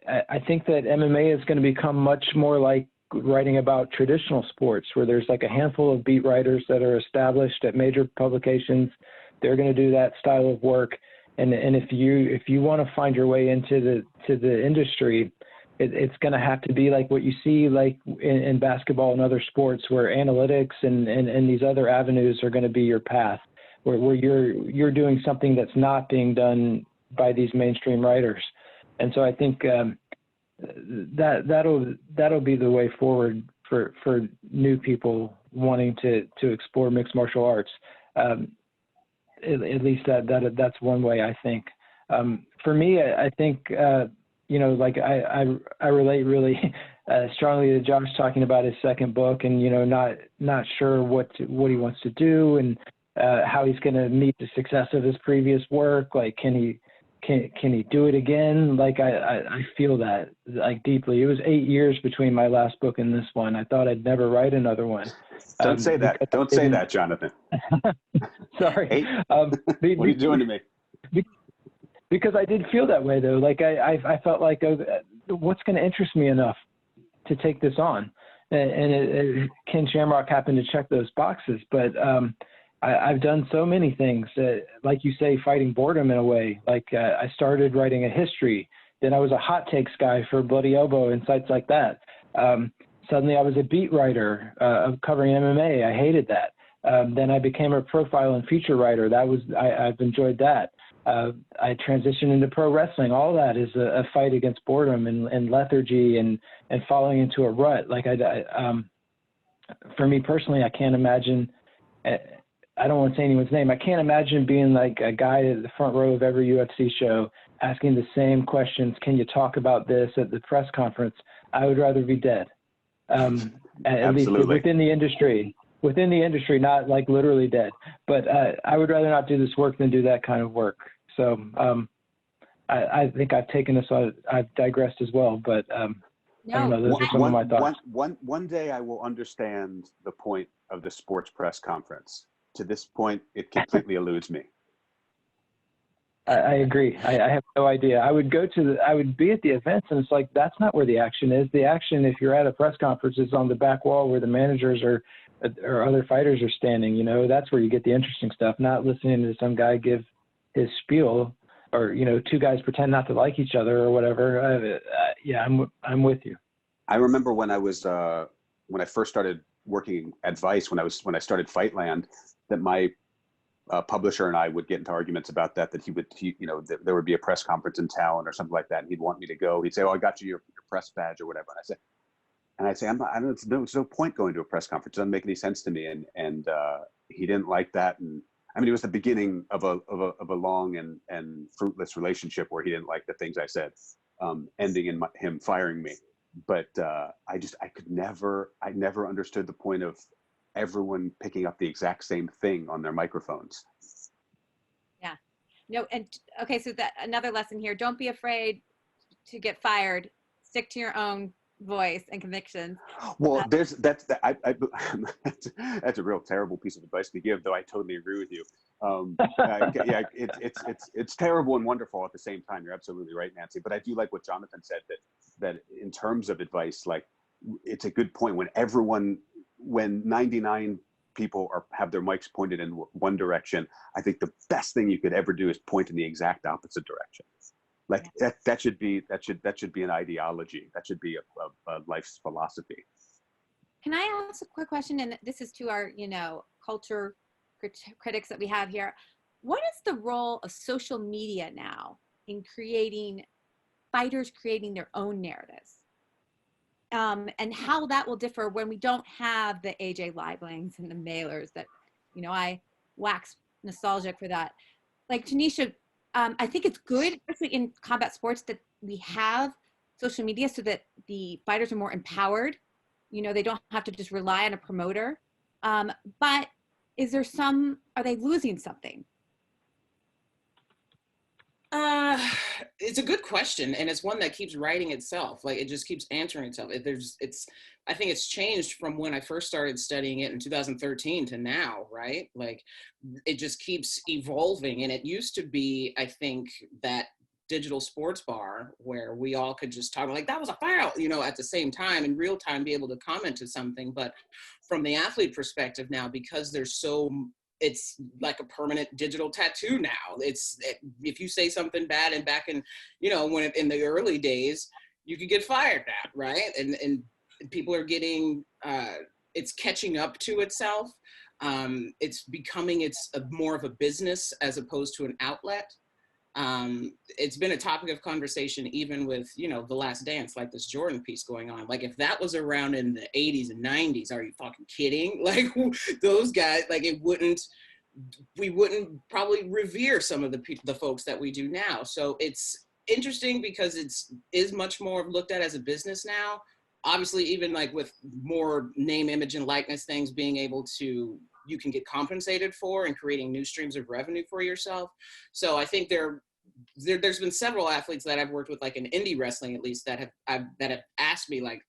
I think that MMA is going to become much more like writing about traditional sports, where there's like a handful of beat writers that are established at major publications. They're going to do that style of work. And if you want to find your way into the industry, it's going to have to be like what you see like in basketball and other sports, where analytics and these other avenues are going to be your path, where you're doing something that's not being done by these mainstream writers. And so I think that'll be the way forward for new people wanting to explore mixed martial arts. At least that's one way, I think. For me, I think you know, like I relate really strongly to Josh talking about his second book, and you know, not sure what he wants to do and how he's going to meet the success of his previous work. Like, can can he do it again? Like I feel that like deeply. It was 8 years between my last book and this one. I thought I'd never write another one. Don't say that. Don't say that, Jonathan. Sorry. What are you doing to me? Because I did feel that way though. Like I felt like, what's going to interest me enough to take this on? And Ken Shamrock happened to check those boxes, but I've done so many things, like you say, fighting boredom in a way. Like I started writing a history, then I was a hot takes guy for Bloody Elbow and sites like that. Suddenly I was a beat writer of covering MMA. I hated that. Then I became a profile and feature writer. I've enjoyed that. I transitioned into pro wrestling. All that is a fight against boredom and lethargy and falling into a rut. Like for me personally, I can't imagine, I don't want to say anyone's name. I can't imagine being like a guy at the front row of every UFC show asking the same questions. Can you talk about this at the press conference? I would rather be dead. At least within the industry, not like literally dead, but I would rather not do this work than do that kind of work. So I think I've taken this, I've digressed as well, but I don't know, those are some of my thoughts. One day I will understand the point of the sports press conference. To this point, it completely eludes me. I agree. I have no idea. I would be at the events and it's like, that's not where the action is. The action, if you're at a press conference, is on the back wall where the managers or other fighters are standing. You know, that's where you get the interesting stuff, not listening to some guy give his spiel or, you know, two guys pretend not to like each other or whatever. Yeah, I'm with you. I remember when I first started working at Vice, when I started Fightland, that my publisher and I would get into arguments about that there would be a press conference in town or something like that, and he'd want me to go. He'd say, "Oh, I got you your press badge or whatever." And I say, there's no point going to a press conference. It doesn't make any sense to me. And he didn't like that. And I mean, it was the beginning of a long and fruitless relationship where he didn't like the things I said, ending in him firing me. But I never understood the point of everyone picking up the exact same thing on their microphones. Yeah. No. And okay. So that another lesson here, don't be afraid to get fired. Stick to your own voice and convictions. Well, that's a real terrible piece of advice to give, though I totally agree with you. Yeah, it's terrible and wonderful at the same time. You're absolutely right, Nancy. But I do like what Jonathan said, that in terms of advice, like, it's a good point when 99 people have their mics pointed in one direction. I think the best thing you could ever do is point in the exact opposite direction. Like that should be an ideology. That should be a life's philosophy. Can I ask a quick question? And this is to our, culture critics that we have here. What is the role of social media now in fighters creating their own narratives? And how that will differ when we don't have the AJ Lieblings and the mailers that, I wax nostalgic for that. Like Tunisha, I think it's good, especially in combat sports, that we have social media so that the fighters are more empowered. They don't have to just rely on a promoter. But are they losing something? It's a good question, and it's one that keeps writing itself. Like, it just keeps answering itself. I think it's changed from when I first started studying it in 2013 to now, right? Like, it just keeps evolving. And it used to be, I think, that digital sports bar where we all could just talk like that was a foul, at the same time, in real time, be able to comment to something. But from the athlete perspective now, because it's like a permanent digital tattoo now. If you say something bad, and back in, when in the early days, you could get fired at, right? And people are getting, it's catching up to itself. It's becoming, more of a business as opposed to an outlet. It's been a topic of conversation even with, The Last Dance, like this Jordan piece going on. Like, if that was around in the 80s and 90s, are you fucking kidding? Like, those guys, like, we wouldn't probably revere some of the folks that we do now. So it's interesting because is much more looked at as a business now. Obviously, even like with more name, image, and likeness things being able to, you can get compensated for and creating new streams of revenue for yourself. So I think they're there's been several athletes that I've worked with, like in indie wrestling at least, that have asked me like,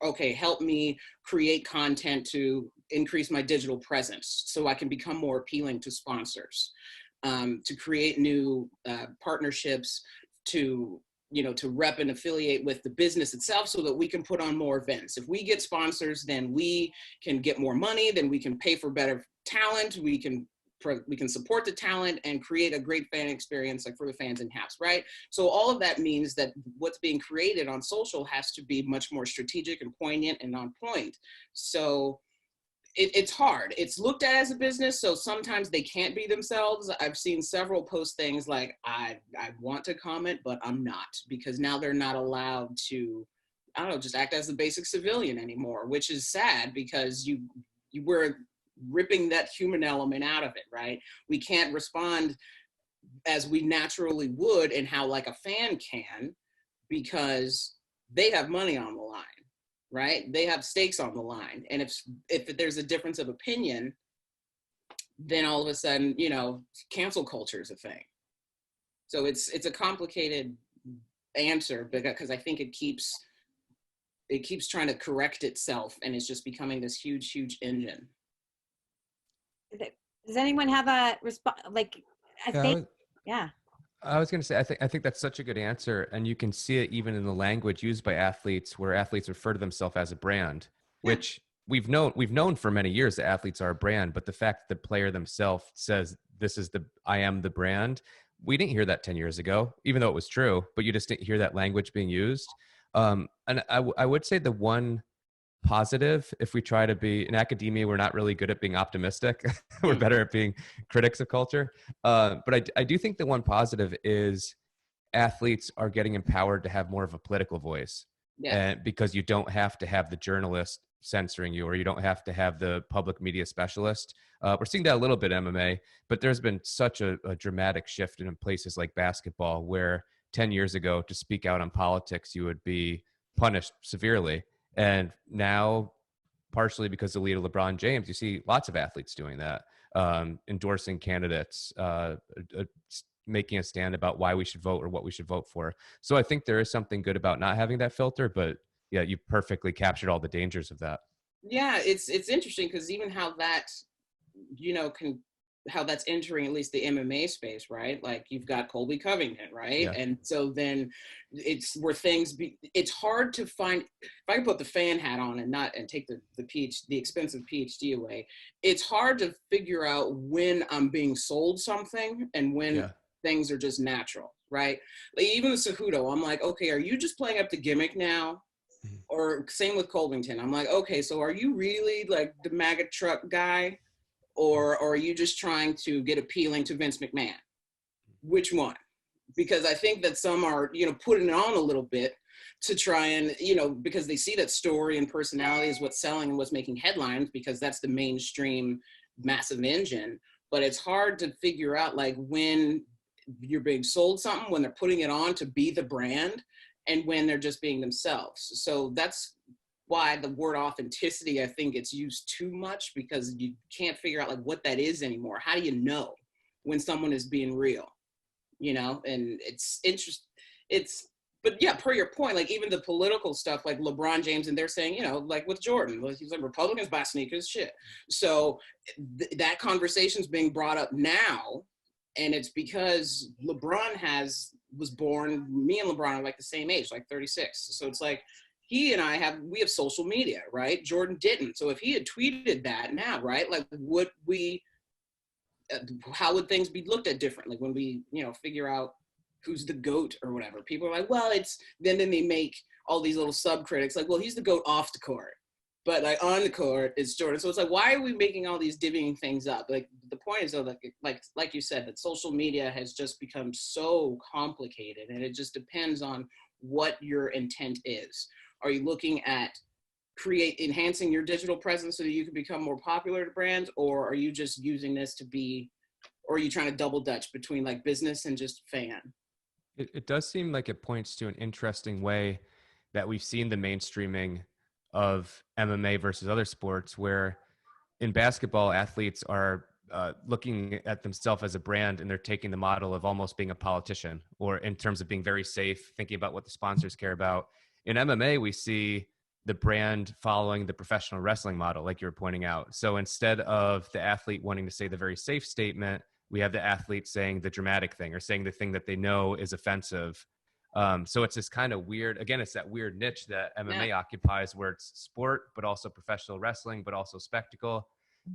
okay, help me create content to increase my digital presence so I can become more appealing to sponsors, to create new partnerships, to rep and affiliate with the business itself so that we can put on more events. If we get sponsors, then we can get more money, then we can pay for better talent, we can support the talent and create a great fan experience like for the fans in-house, right? So all of that means that what's being created on social has to be much more strategic and poignant and on point. So it's hard. It's looked at as a business, so sometimes they can't be themselves. I've seen several post things like, I want to comment, but I'm not, because now they're not allowed to, I don't know, just act as a basic civilian anymore, which is sad because you were ripping that human element out of it, right? We can't respond as we naturally would and how like a fan can, because they have money on the line, right? They have stakes on the line. And if there's a difference of opinion, then all of a sudden, cancel culture is a thing. So it's a complicated answer, because I think it keeps trying to correct itself, and it's just becoming this huge, huge engine. Does anyone have a response? Like, yeah. I was going to say, I think that's such a good answer, and you can see it even in the language used by athletes, where athletes refer to themselves as a brand, which we've known for many years that athletes are a brand. But the fact that the player themselves says, I am the brand, we didn't hear that 10 years ago, even though it was true, but you just didn't hear that language being used. And I would say the one positive, if we try to be in academia, we're not really good at being optimistic. We're better at being critics of culture. But I do think the one positive is athletes are getting empowered to have more of a political voice. And because you don't have to have the journalist censoring you, or you don't have to have the public media specialist. We're seeing that a little bit in MMA, but there's been such a dramatic shift in places like basketball, where 10 years ago to speak out on politics, you would be punished severely. And now, partially because of the lead of LeBron James, you see lots of athletes doing that, endorsing candidates, making a stand about why we should vote or what we should vote for. So I think there is something good about not having that filter, but yeah, you perfectly captured all the dangers of that. Yeah, it's interesting because even how that, how that's entering at least the MMA space, right? Like you've got Colby Covington, right? Yeah. And so then it's where it's hard to find, if I can put the fan hat on and take the expensive PhD away, it's hard to figure out when I'm being sold something and when things are just natural, right? Like even the Cejudo, I'm like, okay, are you just playing up the gimmick now? Or same with Covington. I'm like, okay, so are you really like the MAGA truck guy? Or are you just trying to get appealing to Vince McMahon? Which one? Because I think that some are, putting it on a little bit to try and, because they see that story and personality is what's selling and what's making headlines, because that's the mainstream massive engine. But it's hard to figure out like when you're being sold something, when they're putting it on to be the brand, and when they're just being themselves. So that's why the word authenticity, I think it's used too much, because you can't figure out like what that is anymore. How do you know when someone is being real? And it's interesting. But yeah, per your point, like even the political stuff, like LeBron James, and they're saying, like with Jordan, he's like, Republicans buy sneakers, shit. So that conversation's being brought up now. And it's because LeBron was born, me and LeBron are like the same age, like 36. So it's like, he and we have social media, right? Jordan didn't. So if he had tweeted that now, right? Like how would things be looked at differently when we, figure out who's the GOAT or whatever? People are like, well, then they make all these little sub-critics like, well, he's the GOAT off the court. But like on the court, it's Jordan. So it's like, why are we making all these divvying things up? Like the point is though, like you said, that social media has just become so complicated, and it just depends on what your intent is. Are you looking at enhancing your digital presence so that you can become more popular to brands, or are you just using this or are you trying to double dutch between like business and just fan? It does seem like it points to an interesting way that we've seen the mainstreaming of MMA versus other sports, where in basketball, athletes are looking at themselves as a brand, and they're taking the model of almost being a politician, or in terms of being very safe, thinking about what the sponsors care about. In MMA, we see the brand following the professional wrestling model, like you were pointing out. So instead of the athlete wanting to say the very safe statement, we have the athlete saying the dramatic thing, or saying the thing that they know is offensive. So it's this kind of weird, again, it's that weird niche that MMA occupies, where it's sport, but also professional wrestling, but also spectacle.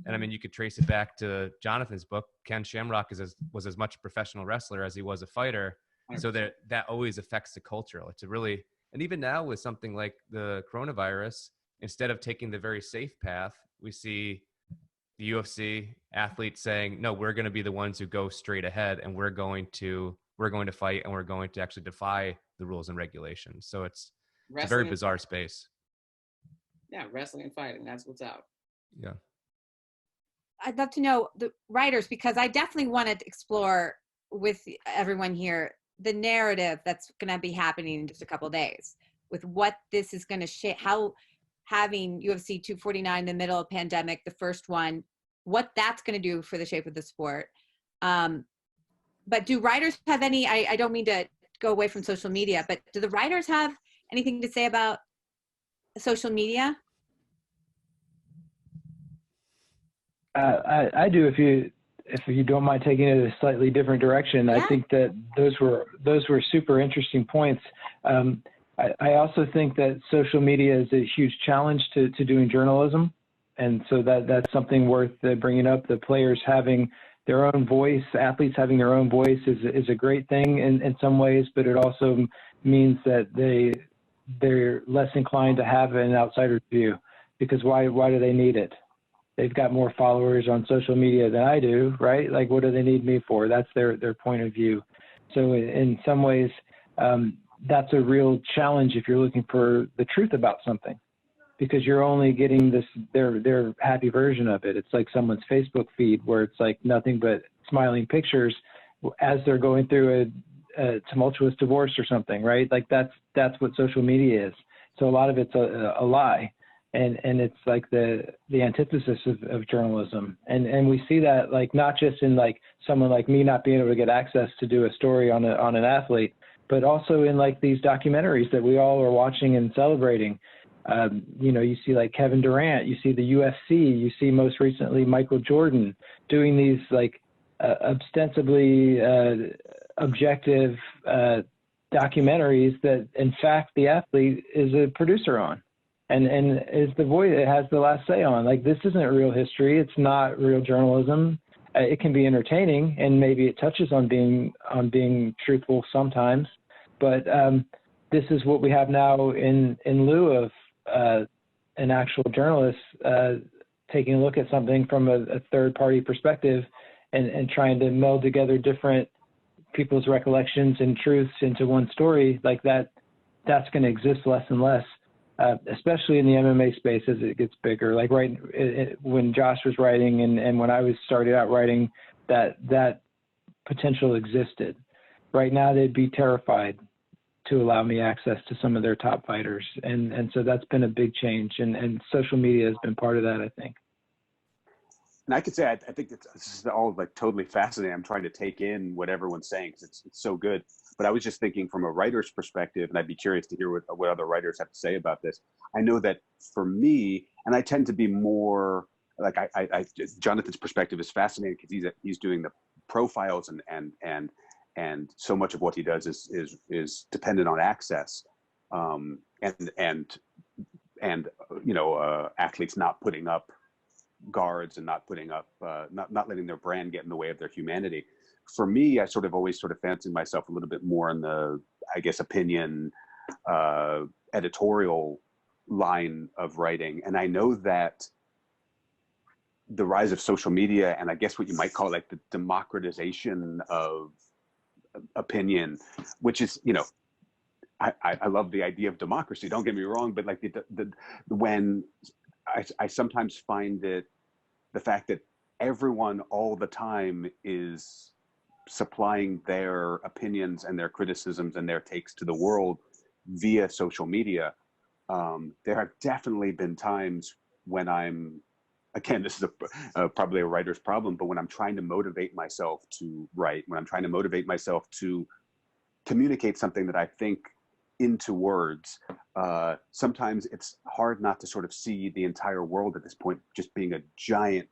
And I mean, you could trace it back to Jonathon's book. Ken Shamrock was as much a professional wrestler as he was a fighter. So that always affects the culture. It's a really, and even now with something like the coronavirus, instead of taking the very safe path, we see the UFC athletes saying, no, we're going to be the ones who go straight ahead, and we're going to fight, and we're going to actually defy the rules and regulations. So it's a very bizarre space. Yeah, wrestling and fighting, that's what's out. Yeah. I'd love to know the writers, because I definitely want to explore with everyone here the narrative that's going to be happening in just a couple of days, with what this is going to shape, how having UFC 249 in the middle of pandemic, the first one, what that's going to do for the shape of the sport. But do writers have any, I don't mean to go away from social media, but do the writers have anything to say about social media? I do, if you don't mind taking it a slightly different direction. Yeah. I think that those were super interesting points. I also think that social media is a huge challenge to doing journalism, and so that's something worth bringing up. The players having their own voice, athletes having their own voice is a great thing in some ways, but it also means that they're less inclined to have an outsider's view, because why do they need it? They've got more followers on social media than I do, right? Like, what do they need me for? That's their point of view. So in some ways, that's a real challenge if you're looking for the truth about something, because you're only getting their happy version of it. It's like someone's Facebook feed where it's like nothing but smiling pictures as they're going through a tumultuous divorce or something, right? Like that's what social media is. So a lot of it's a lie. And it's like the antithesis of journalism. And we see that, like, not just in like someone like me not being able to get access to do a story on an athlete, but also in like these documentaries that we all are watching and celebrating. You see like Kevin Durant, you see the UFC, you see most recently Michael Jordan doing these like ostensibly objective documentaries that in fact the athlete is a producer on. And is the voice, it has the last say on. Like, this isn't real history. It's not real journalism. It can be entertaining, and maybe it touches on being truthful sometimes. But this is what we have now in lieu of an actual journalist taking a look at something from a third-party perspective and trying to meld together different people's recollections and truths into one story. Like that's going to exist less and less. Especially in the MMA space as it gets bigger. Like when Josh was writing and when I started out writing, that potential existed. Right now, they'd be terrified to allow me access to some of their top fighters. And so that's been a big change. And social media has been part of that, I think. And I could say, I think it's all like totally fascinating. I'm trying to take in what everyone's saying because it's so good. But I was just thinking from a writer's perspective, and I'd be curious to hear what other writers have to say about this. I know that for me, and I tend to be more like Jonathon's perspective is fascinating because he's doing the profiles and so much of what he does is dependent on access, and athletes not putting up guards and not putting up not letting their brand get in the way of their humanity. For me, I always fancied myself a little bit more in the, I guess, opinion editorial line of writing. And I know that the rise of social media and I guess what you might call like the democratization of opinion, which is, I love the idea of democracy, don't get me wrong, but like when I sometimes find that the fact that everyone all the time is supplying their opinions and their criticisms and their takes to the world via social media. There have definitely been times when I'm again, this is probably a writer's problem, but when I'm trying to motivate myself to write, when I'm trying to motivate myself to communicate something that I think into words, sometimes it's hard not to sort of see the entire world at this point just being a giant,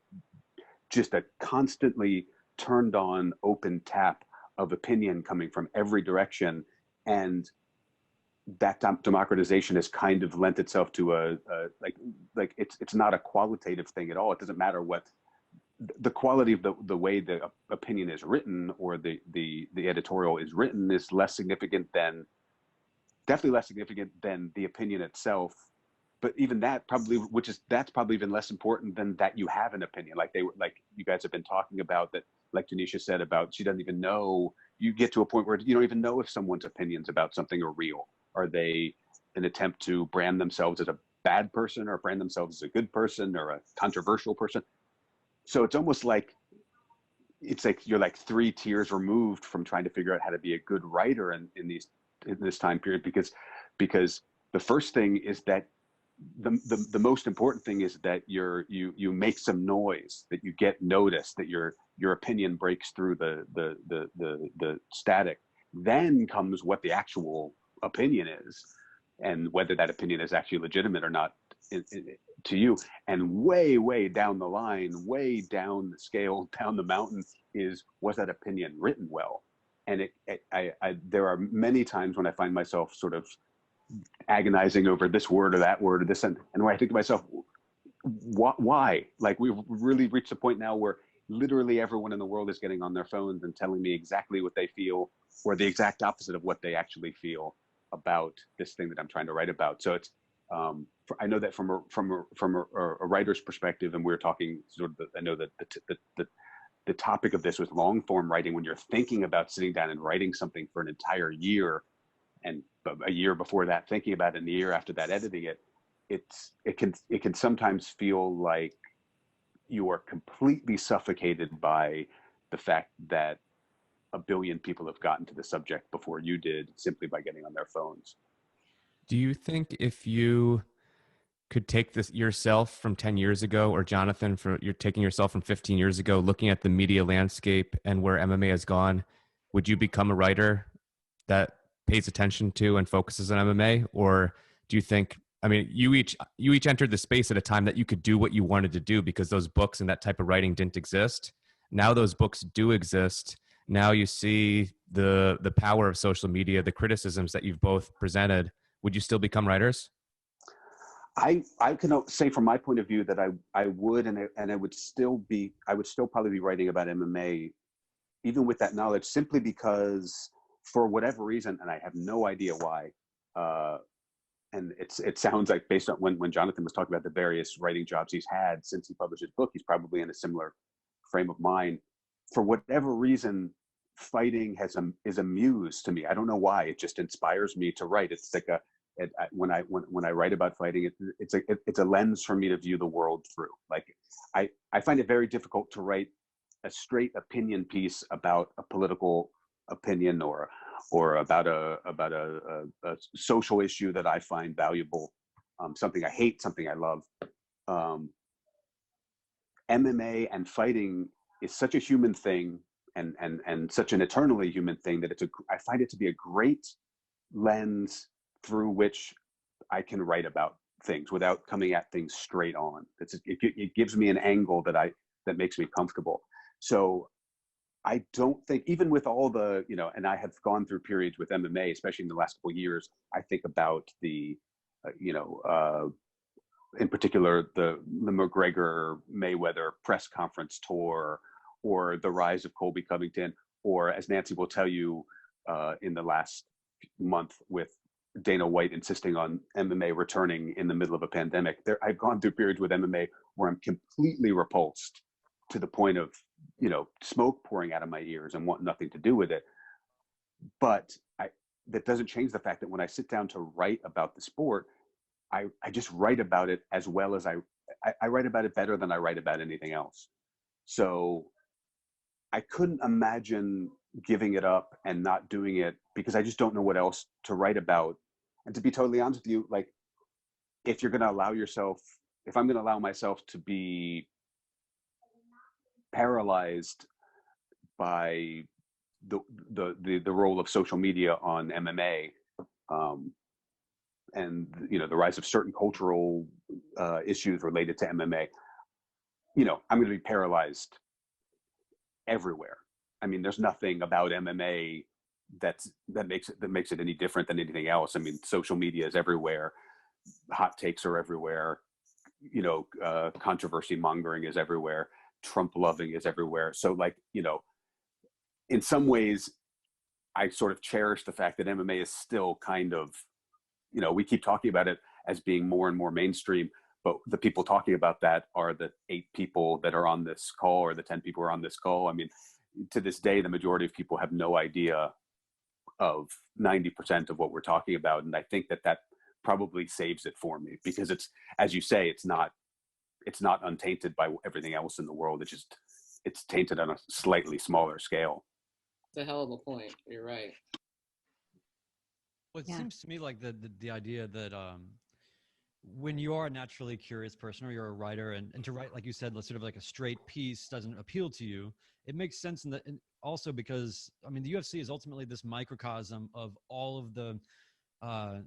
just a constantly turned on open tap of opinion coming from every direction. And that democratization has kind of lent itself to like it's not a qualitative thing at all. It doesn't matter what the quality of the way the opinion is written or the editorial is written is definitely less significant than the opinion itself. But even that probably, that's probably even less important than that you have an opinion. Like you guys have been talking about that, like Tunisha said about, she doesn't even know, you get to a point where you don't even know if someone's opinions about something are real. Are they an attempt to brand themselves as a bad person or brand themselves as a good person or a controversial person? So it's almost like, it's like you're like 3 tiers removed from trying to figure out how to be a good writer in this time period, because the first thing is that the most important thing is that you make some noise, that you get noticed, that your opinion breaks through the static. Then comes what the actual opinion is, and whether that opinion is actually legitimate or not to you. And way down the line, way down the scale, down the mountain, was that opinion written well? And there are many times when I find myself sort of agonizing over this word or that word or this, and where I think to myself, why? Like, we've really reached a point now where literally everyone in the world is getting on their phones and telling me exactly what they feel, or the exact opposite of what they actually feel about this thing that I'm trying to write about. So it's, I know that from a writer's perspective, and we were talking sort of, I know that the topic of this was long form writing. When you're thinking about sitting down and writing something for an entire year, and a year before that thinking about it, and the year after that editing it, it can sometimes feel like you are completely suffocated by the fact that a billion people have gotten to the subject before you did, simply by getting on their phones. Do you think if you could take this yourself from 10 years ago, or Jonathon, you're taking yourself from 15 years ago, looking at the media landscape and where MMA has gone, would you become a writer that pays attention to and focuses on MMA? Or do you think, I mean, you each entered the space at a time that you could do what you wanted to do because those books and that type of writing didn't exist. Now those books do exist. Now you see the power of social media, the criticisms that you've both presented. Would you still become writers? I can say from my point of view that I would, and I would still probably be writing about MMA, even with that knowledge, simply because for whatever reason, and I have no idea why, and it sounds like, based on when Jonathon was talking about the various writing jobs he's had since he published his book, he's probably in a similar frame of mind. For whatever reason, fighting is a muse to me. I don't know why. It just inspires me to write. It's like when I write about fighting, it's a lens for me to view the world through. Like, I find it very difficult to write a straight opinion piece about a political opinion or about a social issue that I find valuable, something I hate, something I love. MMA and fighting is such a human thing, and such an eternally human thing, that I find it to be a great lens through which I can write about things without coming at things straight on. It gives me an angle that makes me comfortable. So I don't think, even with all the, and I have gone through periods with MMA, especially in the last couple of years, I think about the, in particular, the McGregor Mayweather press conference tour, or the rise of Colby Covington, or, as Nancy will tell you, in the last month, with Dana White insisting on MMA returning in the middle of a pandemic. I've gone through periods with MMA where I'm completely repulsed to the point of, smoke pouring out of my ears and want nothing to do with it. But that doesn't change the fact that when I sit down to write about the sport, I just write about it as well as I write about it better than I write about anything else. So I couldn't imagine giving it up and not doing it, because I just don't know what else to write about. And to be totally honest with you, like, if I'm going to allow myself to be paralyzed by the role of social media on MMA, and the rise of certain cultural issues related to MMA. I'm going to be paralyzed everywhere. I mean, there's nothing about MMA that makes it any different than anything else. I mean, social media is everywhere. Hot takes are everywhere. Controversy mongering is everywhere. Trump loving is everywhere. So in some ways, I sort of cherish the fact that MMA is still kind of, we keep talking about it as being more and more mainstream, but the people talking about that are the 8 people that are on this call, or the 10 people who are on this call. I mean, to this day, the majority of people have no idea of 90% of what we're talking about. And I think that probably saves it for me, because it's, as you say, it's not untainted by everything else in the world. It's tainted on a slightly smaller scale. It's a hell of a point. You're right. Well, it seems to me like the idea that when you are a naturally curious person, or you're a writer, and to write, like you said, sort of like a straight piece doesn't appeal to you, it makes sense also because, I mean, the UFC is ultimately this microcosm of all of the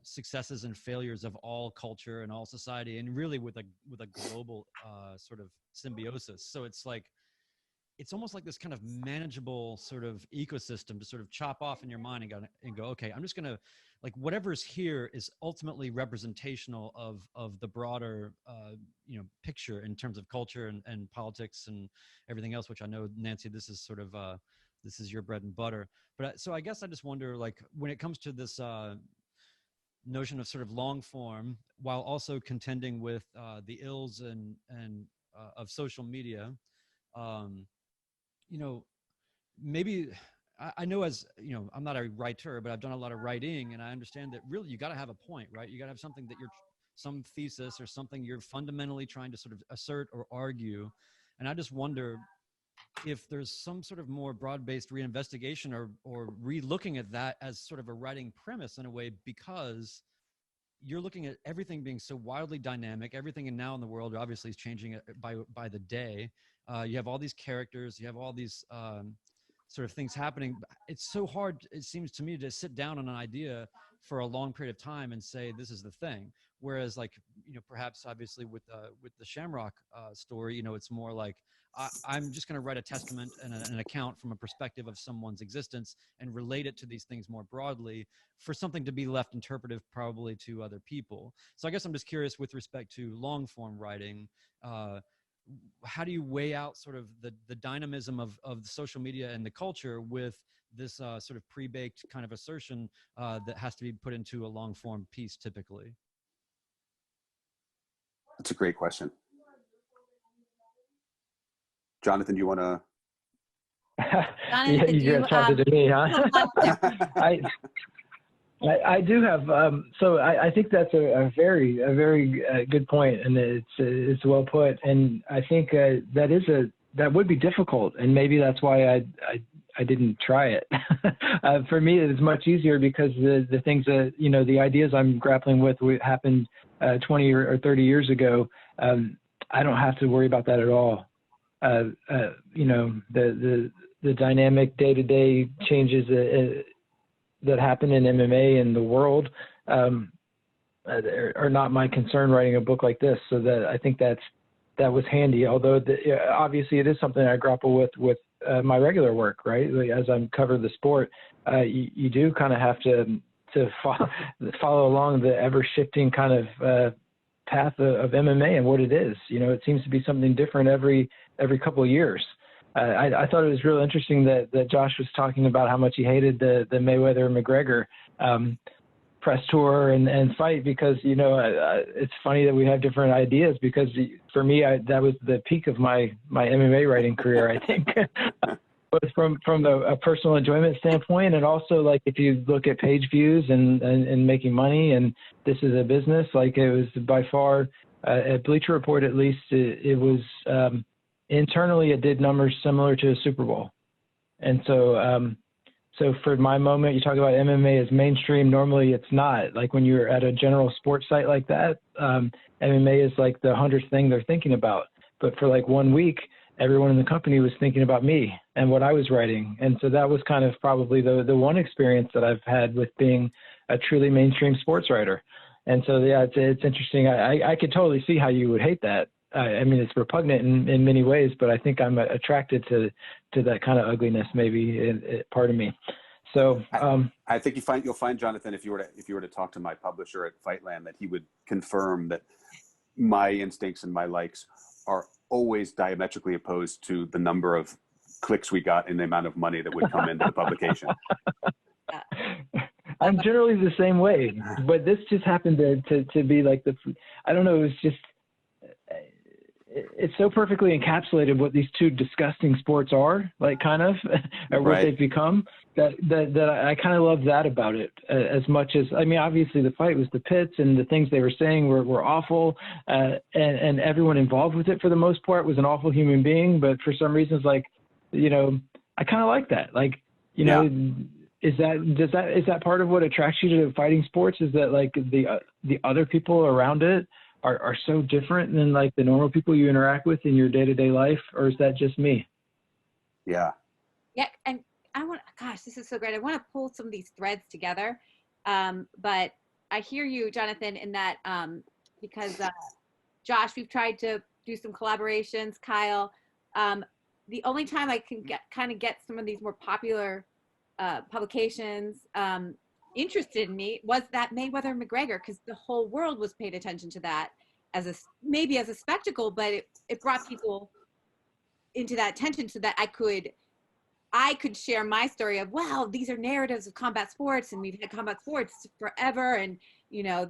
successes and failures of all culture and all society, and really with a global sort of symbiosis. So it's almost like this kind of manageable sort of ecosystem to sort of chop off in your mind and go, okay, I'm just going to, whatever's here is ultimately representational of the broader, picture in terms of culture and politics and everything else, which I know, Nancy, this is sort of, this is your bread and butter. But so I guess I just wonder, when it comes to this notion of sort of long form, while also contending with the ills and of social media, maybe I know, as I'm not a writer, but I've done a lot of writing, and I understand that really you got to have a point, right? You got to have something that some thesis or something you're fundamentally trying to sort of assert or argue. And I just wonder if there's some sort of more broad-based reinvestigation or re-looking at that as sort of a writing premise in a way, because you're looking at everything being so wildly dynamic. Everything now in the world obviously is changing by the day. You have all these characters, you have all these sort of things happening. It's so hard, it seems to me, to sit down on an idea for a long period of time and say, this is the thing. Whereas perhaps obviously with the Shamrock story, it's more like, I'm just going to write a testament and an account from a perspective of someone's existence and relate it to these things more broadly for something to be left interpretive probably to other people. So I guess I'm just curious with respect to long form writing, how do you weigh out sort of the dynamism of the social media and the culture with this sort of pre-baked kind of assertion that has to be put into a long form piece typically? That's a great question. Jonathon, do you want to? Jonathon, you're talking to me, huh? I do have. So I think that's a very good point, and it's well put. And I think that would be difficult, and maybe that's why I didn't try it. For me, it's much easier because the things that the ideas I'm grappling with happened 20 or 30 years ago. I don't have to worry about that at all. The dynamic day-to-day changes that happen in MMA and the world are not my concern writing a book like this. So that I think that was handy. Although obviously it is something I grapple with my regular work, right? As I'm covering the sport, you do kind of have to follow along the ever shifting kind of path of MMA and what it is. It seems to be something different every couple of years. I thought it was real interesting that Josh was talking about how much he hated the Mayweather-McGregor press tour and fight, because it's funny that we have different ideas, because for me that was the peak of my MMA writing career, I think. Both from a personal enjoyment standpoint, and also if you look at page views and making money, and this is a business, it was by far at Bleacher Report, at least it was internally it did numbers similar to a Super Bowl. And so for my moment, you talk about MMA as mainstream. Normally it's not. When you're at a general sports site like that, MMA is the 100th thing they're thinking about. But for 1 week, everyone in the company was thinking about me and what I was writing. And so that was kind of probably the one experience that I've had with being a truly mainstream sports writer. And so, yeah, it's interesting. I could totally see how you would hate that. I mean, it's repugnant in many ways, but I think I'm attracted to that kind of ugliness, maybe part of me. So I think you'll find, Jonathon, if you were to talk to my publisher at Fightland, that he would confirm that my instincts and my likes are always diametrically opposed to the number of clicks we got and the amount of money that would come into the publication. I'm generally the same way, but this just happened to be like I don't know, it was just, it's so perfectly encapsulated what these two disgusting sports are, like kind of, or what they've become, that I kind of love that about it as much as, I mean, obviously the fight was the pits and the things they were saying were awful, and everyone involved with it for the most part was an awful human being, but for some reasons, like, you know, I kind of like that. Like, you know, is that part of what attracts you to fighting sports? Is that like the other people around it are so different than like the normal people you interact with in your day-to-day life, or is that just me? Yeah, and gosh, this is so great. I want to pull some of these threads together, but I hear you, Jonathon, in that because Josh, we've tried to do some collaborations. Kyle, the only time I can get some of these more popular publications interested in me was that Mayweather McGregor, because the whole world was paying attention to that maybe as a spectacle, but it brought people into that attention so that I could share my story of, wow, these are narratives of combat sports, and we've had combat sports forever, and you know,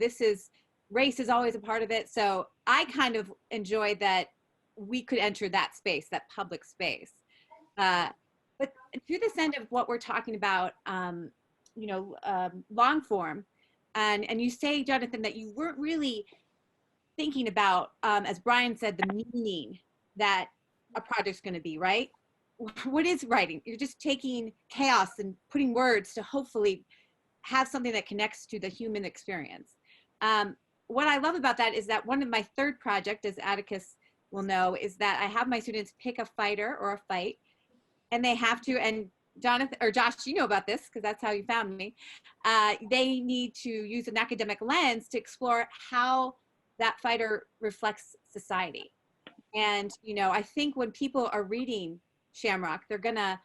race is always a part of it. So I kind of enjoyed that we could enter that space, that public space. But to this end of what we're talking about, long form, and you say, Jonathon, that you weren't really thinking about, as Brian said, the meaning that a project's going to be, right? What is writing? You're just taking chaos and putting words to hopefully have something that connects to the human experience. What I love about that is that one of my third project, as Atticus will know, is that I have my students pick a fighter or a fight, and they have to, and Jonathon or Josh, you know about this because that's how you found me. They need to use an academic lens to explore how that fighter reflects society. And, you know, I think when people are reading Shamrock, they're gonna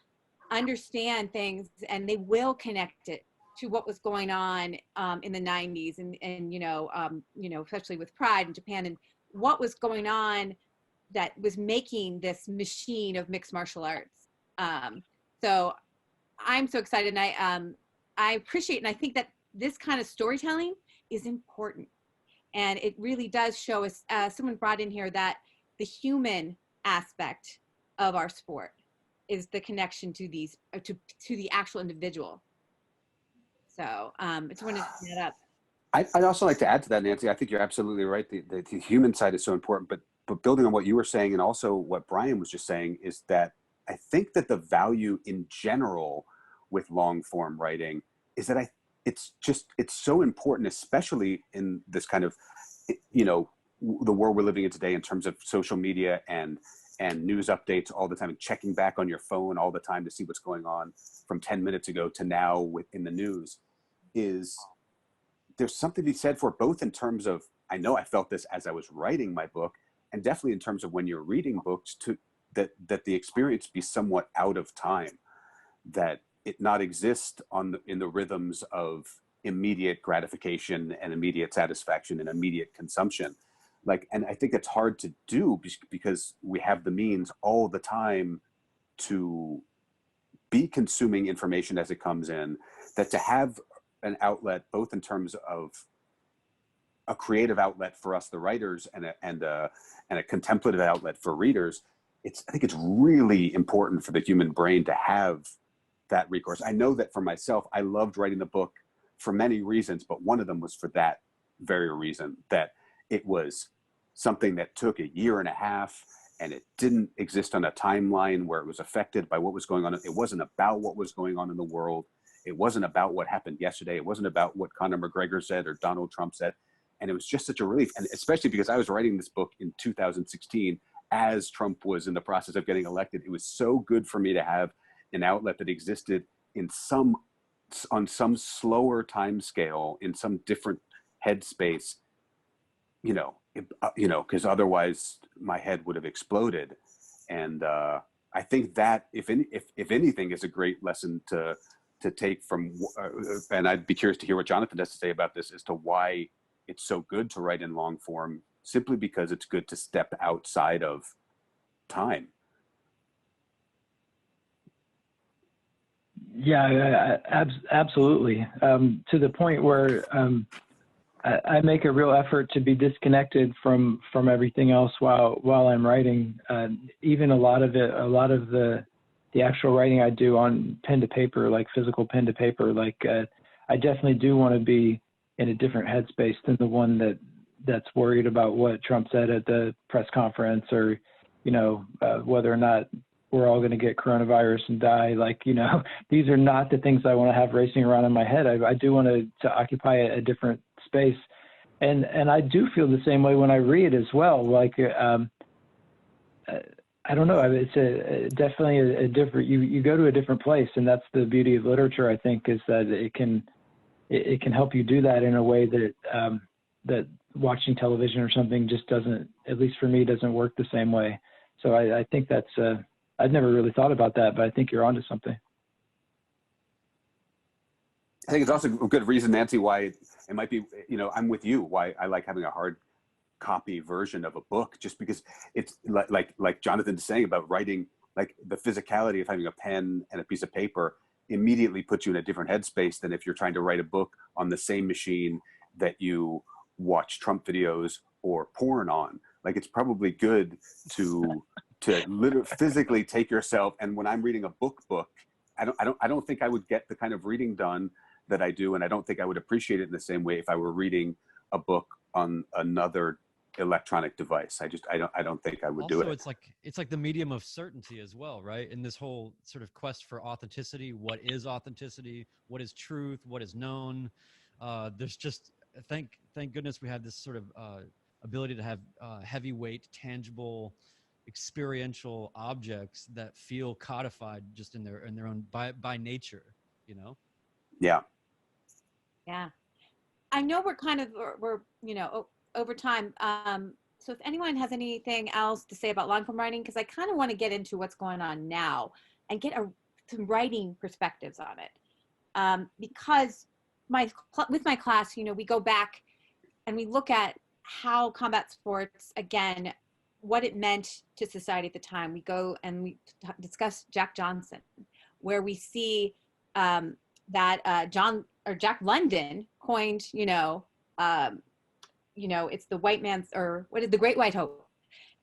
understand things and they will connect it to what was going on in the 90s and especially with Pride in Japan, and what was going on that was making this machine of mixed martial arts. So I'm so excited, and I appreciate, and I think that this kind of storytelling is important, and it really does show us. Someone brought in here that the human aspect of our sport is the connection to these to the actual individual. So I just wanted to bring that up. I'd also like to add to that, Nancy. I think you're absolutely right. The human side is so important, but building on what you were saying and also what Brian was just saying is that I think that the value in general with long form writing is that it's so important, especially in this kind of, you know, the world we're living in today in terms of social media and news updates all the time, and checking back on your phone all the time to see what's going on from 10 minutes ago to now within the news. Is there's something to be said for both in terms of, I know I felt this as I was writing my book, and definitely in terms of when you're reading books, that the experience be somewhat out of time, that it not exist in the rhythms of immediate gratification and immediate satisfaction and immediate consumption. And I think it's hard to do because we have the means all the time to be consuming information as it comes in, that to have an outlet, both in terms of a creative outlet for us, the writers, and a contemplative outlet for readers, I think it's really important for the human brain to have that recourse. I know that for myself, I loved writing the book for many reasons, but one of them was for that very reason, that it was something that took a year and a half, and it didn't exist on a timeline where it was affected by what was going on. It wasn't about what was going on in the world. It wasn't about what happened yesterday. It wasn't about what Conor McGregor said or Donald Trump said. And it was just such a relief. And especially because I was writing this book in 2016 as Trump was in the process of getting elected. It was so good for me to have an outlet that existed on some slower time scale, in some different headspace, because otherwise my head would have exploded. And I think that if anything is a great lesson to take from, and I'd be curious to hear what Jonathon has to say about this, as to why it's so good to write in long form, simply because it's good to step outside of time. Yeah, absolutely. To the point where I make a real effort to be disconnected from everything else while I'm writing. Even a lot of the actual writing I do on pen to paper, like physical pen to paper, I definitely do want to be in a different headspace than the one that's worried about what Trump said at the press conference, or whether or not we're all going to get coronavirus and die. These are not the things I want to have racing around in my head. I do want to occupy a different space. And I do feel the same way when I read as well. I don't know. It's definitely a different, you go to a different place, and that's the beauty of literature, I think, is that it can help you do that in a way that watching television or something just doesn't, at least for me, doesn't work the same way. So I think that's, I've never really thought about that, but I think you're onto something. I think it's also a good reason, Nancy, why it might be, I'm with you, why I like having a hard copy version of a book, just because it's like Jonathon's saying about writing, like the physicality of having a pen and a piece of paper immediately puts you in a different headspace than if you're trying to write a book on the same machine that you watch Trump videos or porn on. Like, it's probably good to literally physically take yourself. And when I'm reading a book, I don't think I would get the kind of reading done that I do, and I don't think I would appreciate it in the same way if I were reading a book on another electronic device. I don't think I would do it. Also, it's like the medium of certainty as well, right? In this whole sort of quest for authenticity, what is authenticity? What is truth? What is known? There's just, thank goodness we have this sort of ability to have heavyweight, tangible, experiential objects that feel codified just in their own by nature, Yeah. Yeah. I know we're over time. So if anyone has anything else to say about long form writing, because I kind of want to get into what's going on now and get some writing perspectives on it. Because with my class, we go back and we look at how combat sports, again, what it meant to society at the time. We go and we discuss Jack Johnson, where we see that Jack London coined, it's the white man's, or what is the Great White Hope.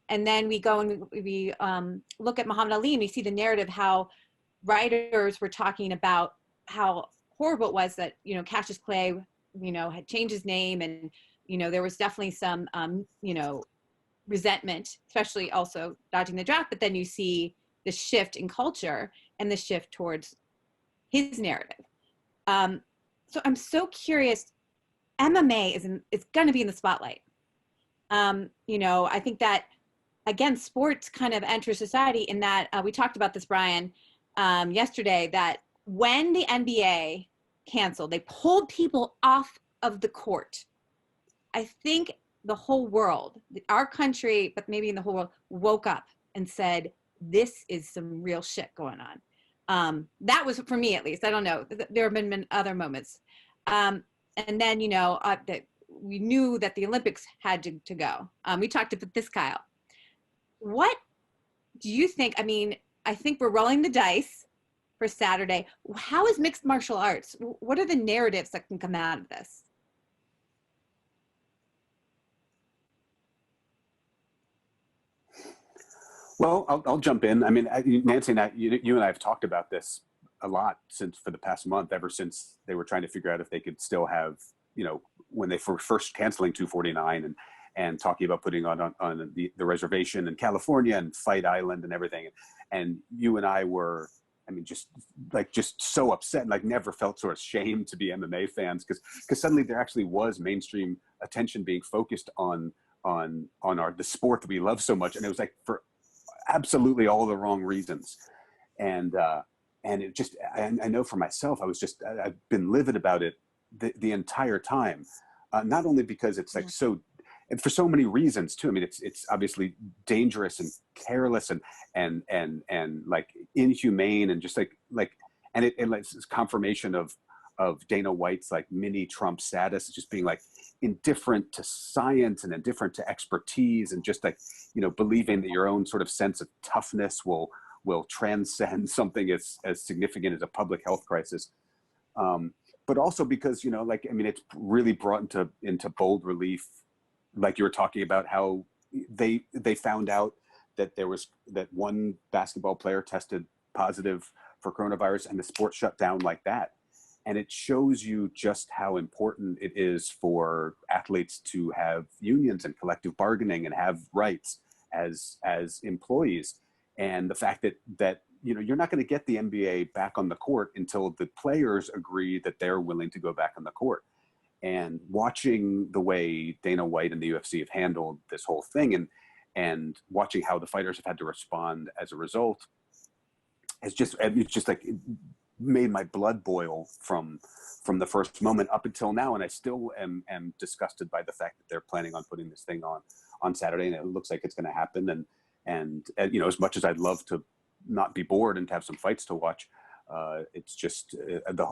And then we go and we look at Muhammad Ali, and we see the narrative, how writers were talking about how horrible it was that, Cassius Clay, had changed his name, and, there was definitely some, resentment, especially also dodging the draft. But then you see the shift in culture and the shift towards his narrative. So I'm so curious. MMA is going to be in the spotlight. I think that, again, sports kind of enter society in that we talked about this, Brian, yesterday, that when the NBA canceled, they pulled people off of the court. I think the whole world, our country, but maybe in the whole world, woke up and said, this is some real shit going on. That was, for me at least, I don't know, there have been other moments. And then, that we knew that the Olympics had to go. We talked about this, Kyle. What do you think? I mean, I think we're rolling the dice for Saturday. How is mixed martial arts? What are the narratives that can come out of this? Well, I'll jump in. I mean, Nancy and I, you and I have talked about this a lot for the past month, ever since they were trying to figure out if they could still have, when they were first canceling 249 and talking about putting on the reservation in California and Fight Island and everything. And you and I were, just so upset, and never felt sort of shamed to be MMA fans, because suddenly there actually was mainstream attention being focused on the sport that we love so much, and it was like for absolutely all the wrong reasons. And it just, I know for myself, I've been livid about it the entire time. Not only because it's like so, and for so many reasons too. I mean, it's obviously dangerous and careless and like inhumane, and just like, and it's confirmation of Dana White's like mini Trump status, just being like indifferent to science and indifferent to expertise, and just like, you know, believing that your own sort of sense of toughness will transcend something as significant as a public health crisis. But also because, you know, like, I mean, it's really brought into bold relief, like you were talking about, how they found out that that one basketball player tested positive for coronavirus, and the sport shut down like that. And it shows you just how important it is for athletes to have unions and collective bargaining and have rights as employees. And the fact that you know, you're not going to get the NBA back on the court until the players agree that they're willing to go back on the court. And watching the way Dana White and the UFC have handled this whole thing, and watching how the fighters have had to respond as a result, it's just like, it made my blood boil from the first moment up until now. And I still am disgusted by the fact that they're planning on putting this thing on Saturday, and it looks like it's going to happen. And you know, as much as I'd love to not be bored and to have some fights to watch, it's just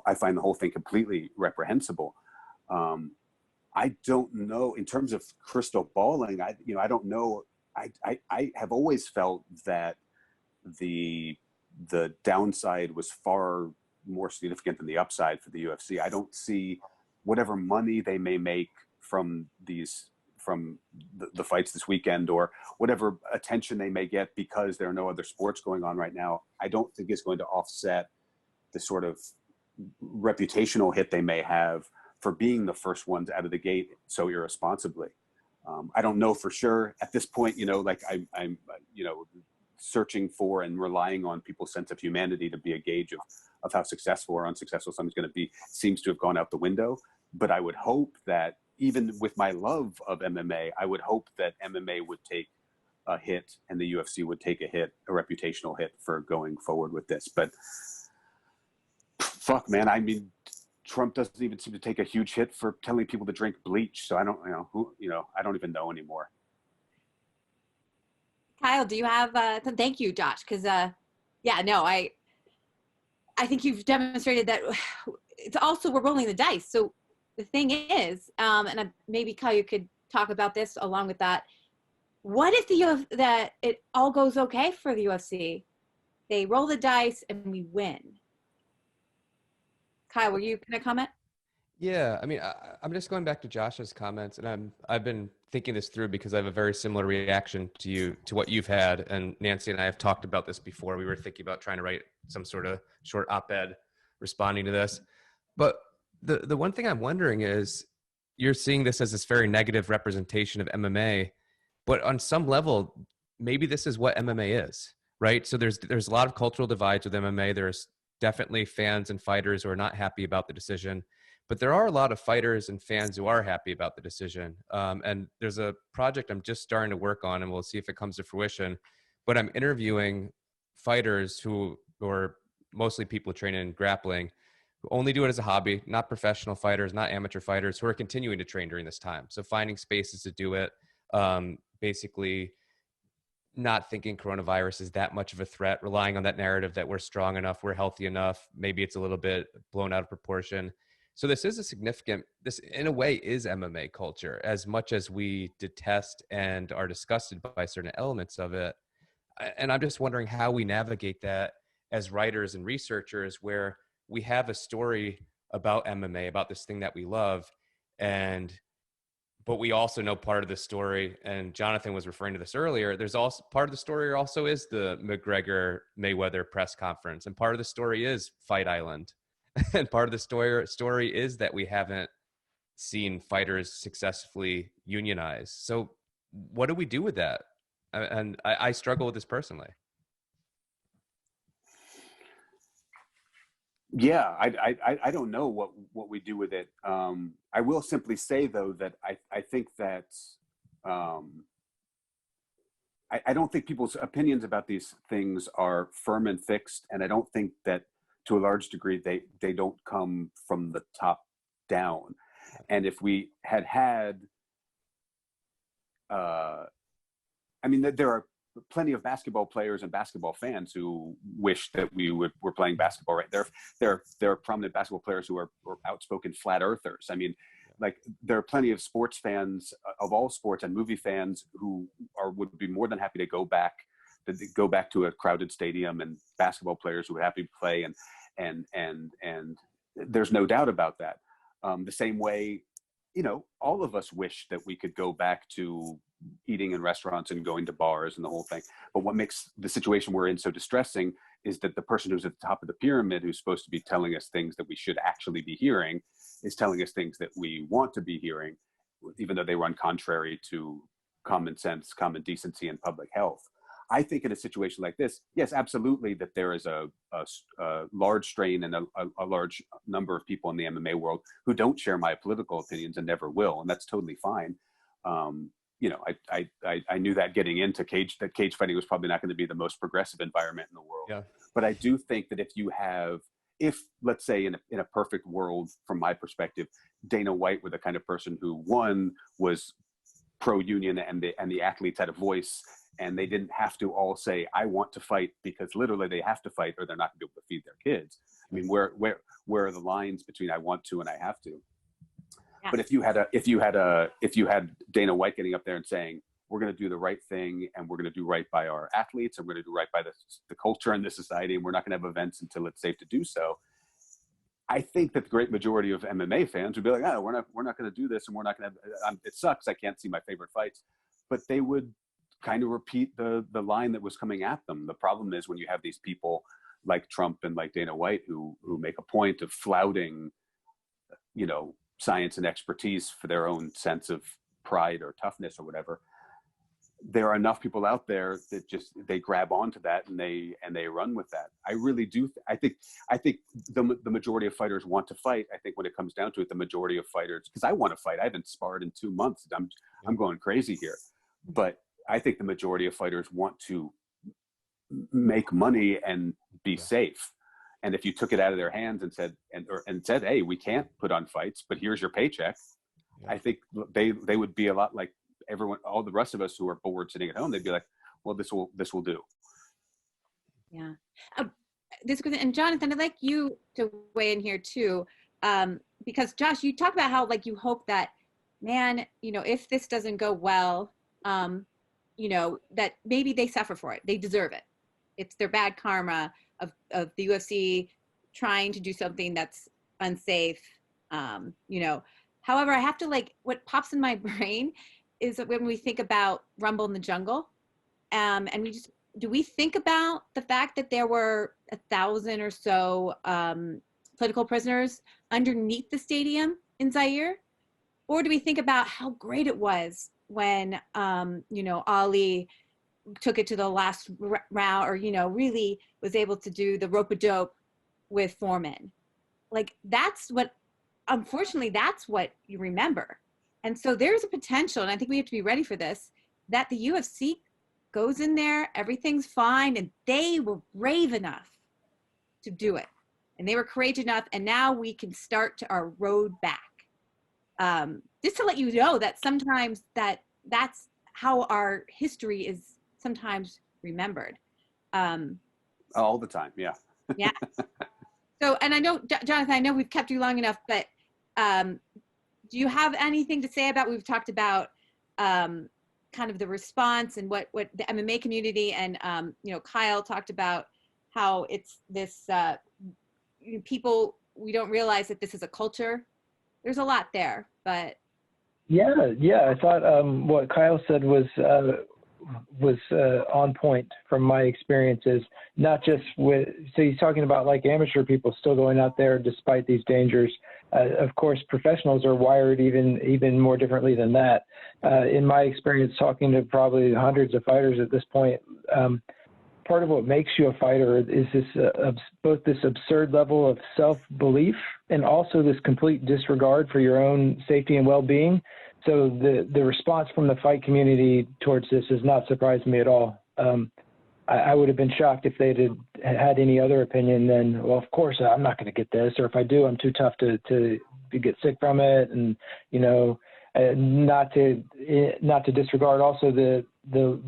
I find the whole thing completely reprehensible. I don't know, in terms of crystal balling, I don't know. I have always felt that the downside was far more significant than the upside for the UFC. I don't see whatever money they may make from the fights this weekend, or whatever attention they may get because there are no other sports going on right now, I don't think it's going to offset the sort of reputational hit they may have for being the first ones out of the gate so irresponsibly. I don't know for sure at this point. You know, like I'm you know, searching for and relying on people's sense of humanity to be a gauge of how successful or unsuccessful something's going to be seems to have gone out the window. But I would hope that, even with my love of MMA, I would hope that MMA would take a hit and the UFC would take a reputational hit for going forward with this. But fuck, man, I mean, Trump doesn't even seem to take a huge hit for telling people to drink bleach. So I don't, I don't even know anymore. Kyle, do you have thank you, Josh, because I think you've demonstrated that it's also, we're rolling the dice. So the thing is, and maybe Kyle, you could talk about this along with that. What if that it all goes okay for the UFC? They roll the dice and we win. Kyle, were you going to comment? Yeah, I mean, I'm just going back to Josh's comments, and I've been thinking this through because I have a very similar reaction to what you've had, and Nancy and I have talked about this before. We were thinking about trying to write some sort of short op-ed responding to this, but the one thing I'm wondering is, you're seeing this as this very negative representation of MMA, but on some level, maybe this is what MMA is, right? So there's a lot of cultural divides with MMA. There's definitely fans and fighters who are not happy about the decision. But there are a lot of fighters and fans who are happy about the decision. And there's a project I'm just starting to work on, and we'll see if it comes to fruition. But I'm interviewing fighters who are mostly people training in grappling, who only do it as a hobby, not professional fighters, not amateur fighters, who are continuing to train during this time. So finding spaces to do it, basically not thinking coronavirus is that much of a threat, relying on that narrative that we're strong enough, we're healthy enough, maybe it's a little bit blown out of proportion. So this is this in a way is MMA culture, as much as we detest and are disgusted by certain elements of it. And I'm just wondering how we navigate that as writers and researchers, where we have a story about MMA, about this thing that we love, but we also know part of the story, and Jonathon was referring to this earlier, there's also part of the story also is the McGregor-Mayweather press conference, and part of the story is Fight Island. And part of the story is that we haven't seen fighters successfully unionize. So what do we do with that? And I struggle with this personally. Yeah, I don't know what we do with it. I will simply say, though, that I think that I don't think people's opinions about these things are firm and fixed, and I don't think that to a large degree they don't come from the top down. And if we had I mean, there are plenty of basketball players and basketball fans who wish that we were playing basketball, right? There are prominent basketball players who are outspoken flat earthers. I mean, like, there are plenty of sports fans of all sports and movie fans who would be more than happy to go back to a crowded stadium, and basketball players who are happy to play, and there's no doubt about that. The same way, you know, all of us wish that we could go back to eating in restaurants and going to bars and the whole thing. But what makes the situation we're in so distressing is that the person who's at the top of the pyramid, who's supposed to be telling us things that we should actually be hearing, is telling us things that we want to be hearing, even though they run contrary to common sense, common decency, and public health. I think in a situation like this, yes, absolutely, that there is a large strain and a large number of people in the MMA world who don't share my political opinions and never will, and that's totally fine. You know, I knew that getting into cage fighting was probably not going to be the most progressive environment in the world. Yeah. But I do think that if let's say in a perfect world, from my perspective, Dana White were the kind of person who, one, was pro-union and the athletes had a voice, and they didn't have to all say, I want to fight, because literally they have to fight or they're not going to be able to feed their kids. I mean, where are the lines between I want to and I have to? Yeah. But if you had Dana White getting up there and saying, we're going to do the right thing, and we're going to do right by our athletes, and we're going to do right by the culture and the society, and we're not going to have events until it's safe to do so, I think that the great majority of MMA fans would be like, oh, we're not going to do this, and we're not going to, it sucks, I can't see my favorite fights. But they would kind of repeat the line that was coming at them. The problem is when you have these people like Trump and like Dana White who make a point of flouting, you know, science and expertise for their own sense of pride or toughness or whatever. There are enough people out there that just, they grab onto that and they run with that. I really do. I think the majority of fighters want to fight. I think when it comes down to it, the majority of fighters, because I want to fight. I haven't sparred in 2 months. I'm going crazy here. But I think the majority of fighters want to make money and be safe. And if you took it out of their hands and said, hey, we can't put on fights, but here's your paycheck, I think they would be a lot like everyone, all the rest of us who are bored sitting at home. They'd be like, well, this will do. Yeah. And Jonathon, I'd like you to weigh in here too, because Josh, you talk about how, like, you hope that, man, you know, if this doesn't go well, you know, that maybe they suffer for it. They deserve it. It's their bad karma of the UFC trying to do something that's unsafe. You know, however, I have to, like, what pops in my brain is that when we think about Rumble in the Jungle, and do we think about the fact that there were 1,000 or so political prisoners underneath the stadium in Zaire? Or do we think about how great it was when, you know, Ali took it to the last round, or, you know, really was able to do the rope-a-dope with Foreman? Like, unfortunately, that's what you remember. And so there's a potential, and I think we have to be ready for this, that the UFC goes in there, everything's fine, and they were brave enough to do it. And they were courageous enough, and now we can start our road back. Just to let you know that sometimes that's how our history is sometimes remembered. All the time, yeah. Yeah. So, and I know, Jonathon, I know we've kept you long enough, but do you have anything to say about, we've talked about kind of the response and what the MMA community and, you know, Kyle talked about how it's this, people, we don't realize that this is a culture. There's a lot there, but. Yeah. I thought what Kyle said was on point from my experiences, not just so he's talking about, like, amateur people still going out there despite these dangers. Of course, professionals are wired even more differently than that. In my experience, talking to probably hundreds of fighters at this point, part of what makes you a fighter is this both this absurd level of self-belief and also this complete disregard for your own safety and well-being. So the response from the fight community towards this has not surprised me at all. I would have been shocked if they had any other opinion than, well, of course, I'm not going to get this, or if I do, I'm too tough to get sick from it, and not to disregard also the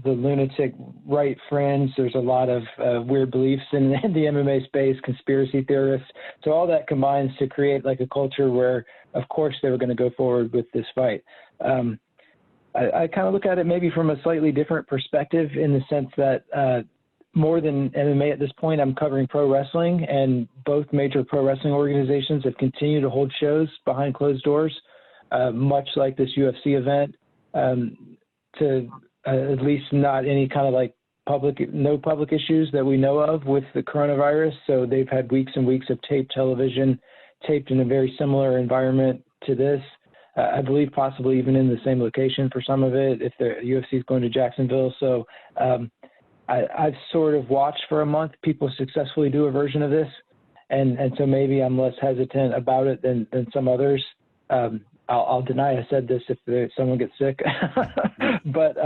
lunatic right fringe. There's a lot of weird beliefs in the MMA space, conspiracy theorists. So all that combines to create like a culture where, of course, they were going to go forward with this fight. I kind of look at it maybe from a slightly different perspective, in the sense that more than MMA at this point, I'm covering pro wrestling, and both major pro wrestling organizations have continued to hold shows behind closed doors, much like this UFC event, to at least not any kind of like no public issues that we know of with the coronavirus. So they've had weeks and weeks of taped television, taped in a very similar environment to this. I believe possibly even in the same location for some of it, if the UFC is going to Jacksonville. So I've sort of watched for a month people successfully do a version of this. And so maybe I'm less hesitant about it than some others. I'll deny I said this if someone gets sick. But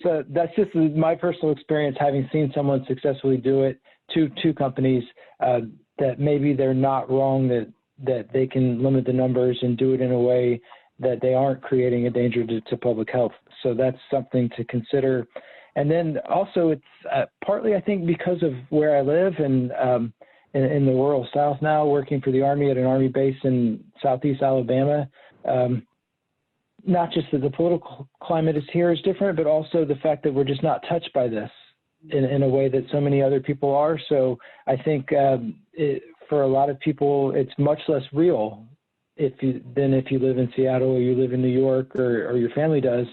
so that's just my personal experience, having seen someone successfully do it to two companies, that maybe they're not wrong that they can limit the numbers and do it in a way that they aren't creating a danger to public health. So that's something to consider. And then also it's partly, I think, because of where I live and in the rural South now, working for the Army at an Army base in Southeast Alabama. Not just that the political climate here is different, but also the fact that we're just not touched by this in a way that so many other people are. So I think for a lot of people, it's much less real than if you live in Seattle or you live in New York or your family does,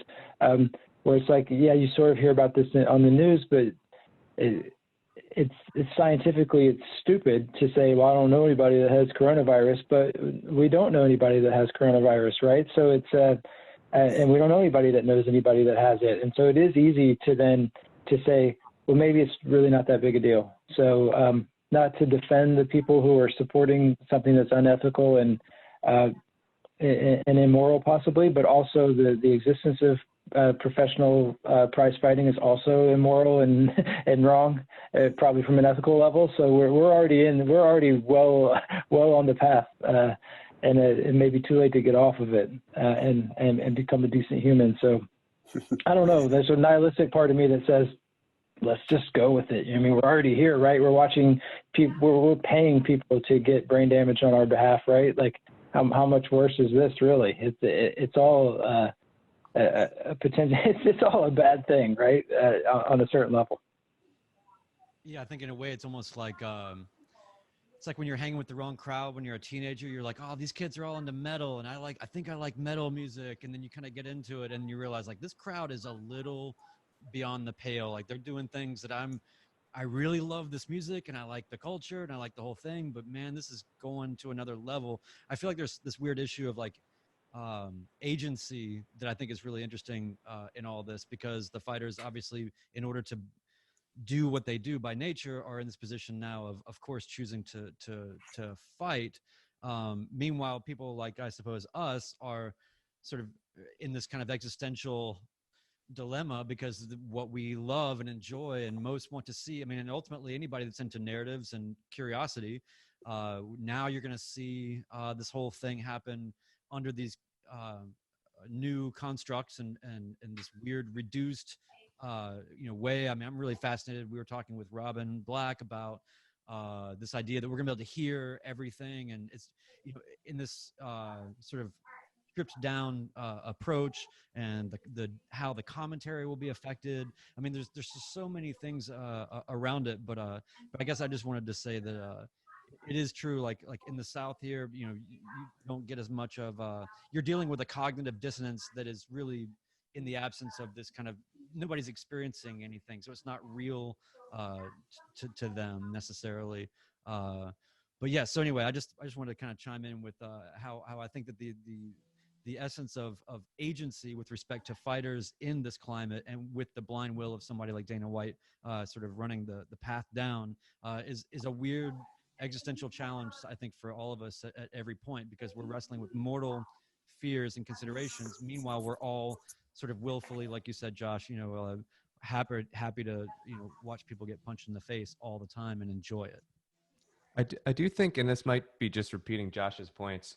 where it's like, yeah, you sort of hear about this on the news, but it's scientifically, it's stupid to say, well, I don't know anybody that has coronavirus, but we don't know anybody that has coronavirus, right? So it's, and we don't know anybody that knows anybody that has it. And so it is easy to say, well, maybe it's really not that big a deal. So not to defend the people who are supporting something that's unethical and immoral possibly, but also the existence of professional prize fighting is also immoral and wrong, probably from an ethical level. So we're already well on the path, and it may be too late to get off of it and become a decent human. So I don't know. There's a nihilistic part of me that says, let's just go with it. I mean, we're already here, right? We're watching people, we're paying people to get brain damage on our behalf, right? Like, how much worse is this really? It's all a potential. It's all a bad thing, right? On a certain level. Yeah, I think in a way it's almost like it's like when you're hanging with the wrong crowd when you're a teenager. You're like, oh, these kids are all into metal, and I think I like metal music, and then you kind of get into it, and you realize like this crowd is a little beyond the pale. Like they're doing things that I really love this music and I like the culture and I like the whole thing, but man, this is going to another level. I feel like there's this weird issue of like agency that I think is really interesting in all this, because the fighters obviously, in order to do what they do by nature, are in this position now of course choosing to fight. Meanwhile, people like, I suppose, us are sort of in this kind of existential dilemma, because what we love and enjoy and most want to see, I mean, and ultimately anybody that's into narratives and curiosity, now you're going to see this whole thing happen under these new constructs and this weird reduced way. I mean, I'm really fascinated. We were talking with Robin Black about this idea that we're going to be able to hear everything, and it's in this sort of stripped down approach, and the how the commentary will be affected. I mean, there's just so many things around it, but I guess I just wanted to say that it is true. Like in the South here, you don't get as much of you're dealing with a cognitive dissonance that is really in the absence of this kind of, nobody's experiencing anything, so it's not real to them necessarily. But yeah, so anyway, I just wanted to kind of chime in with how I think that the essence of agency with respect to fighters in this climate, and with the blind will of somebody like Dana White sort of running the path down, is a weird existential challenge, I think, for all of us at every point, because we're wrestling with mortal fears and considerations. Meanwhile, we're all sort of willfully, like you said, Josh, happy to watch people get punched in the face all the time and enjoy it. I do think, and this might be just repeating Josh's points,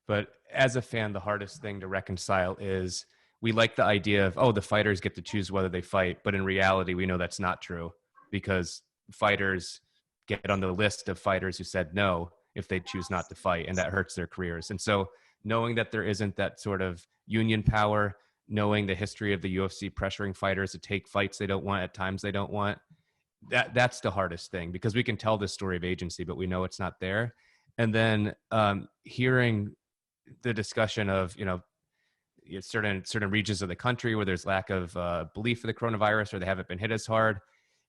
but as a fan, the hardest thing to reconcile is we like the idea of, oh, the fighters get to choose whether they fight, but in reality, we know that's not true because fighters get on the list of fighters who said no if they choose not to fight, and that hurts their careers. And so knowing that there isn't that sort of union power, knowing the history of the UFC pressuring fighters to take fights they don't want at times they don't want, that's the hardest thing, because we can tell this story of agency, but we know it's not there. And then hearing the discussion of, certain regions of the country where there's lack of belief in the coronavirus, or they haven't been hit as hard.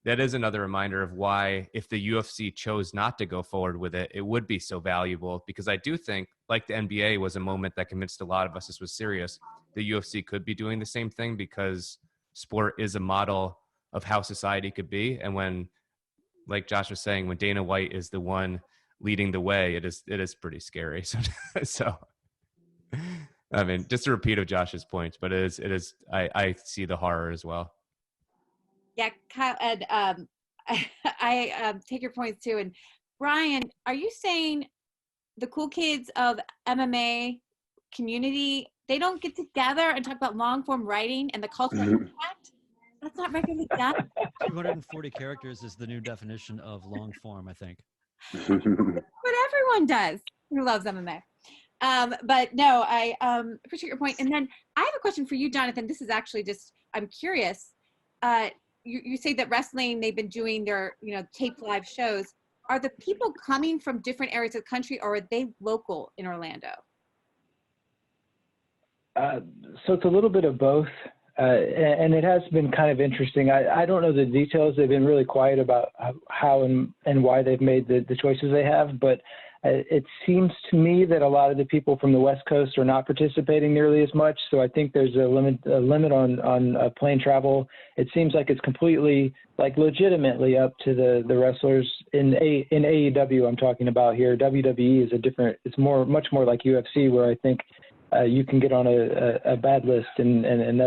That is another reminder of why, if the UFC chose not to go forward with it, it would be so valuable. Because I do think, like the NBA was a moment that convinced a lot of us this was serious, the UFC could be doing the same thing, because sport is a model of how society could be. And when, like Josh was saying, when Dana White is the one leading the way, it is pretty scary. So I mean, just a repeat of Josh's points, but it is I see the horror as well. Yeah, Kyle, and I take your points too. And Brian, are you saying the cool kids of MMA community, they don't get together and talk about long form writing and the cultural impact? That's not regularly done. 240 characters is the new definition of long form, I think. But everyone does who loves MMA. But no, I appreciate your point. And then I have a question for you, Jonathon. This is actually just, I'm curious. You say that wrestling, they've been doing their, taped live shows. Are the people coming from different areas of the country, or are they local in Orlando? So it's a little bit of both. And it has been kind of interesting. I don't know the details. They've been really quiet about how and why they've made the choices they have. But it seems to me that a lot of the people from the West Coast are not participating nearly as much. So I think there's a limit on plane travel. It seems like it's completely, like, legitimately up to the wrestlers in AEW. I'm talking about here. WWE is it's much more like UFC, where I think you can get on a bad list, and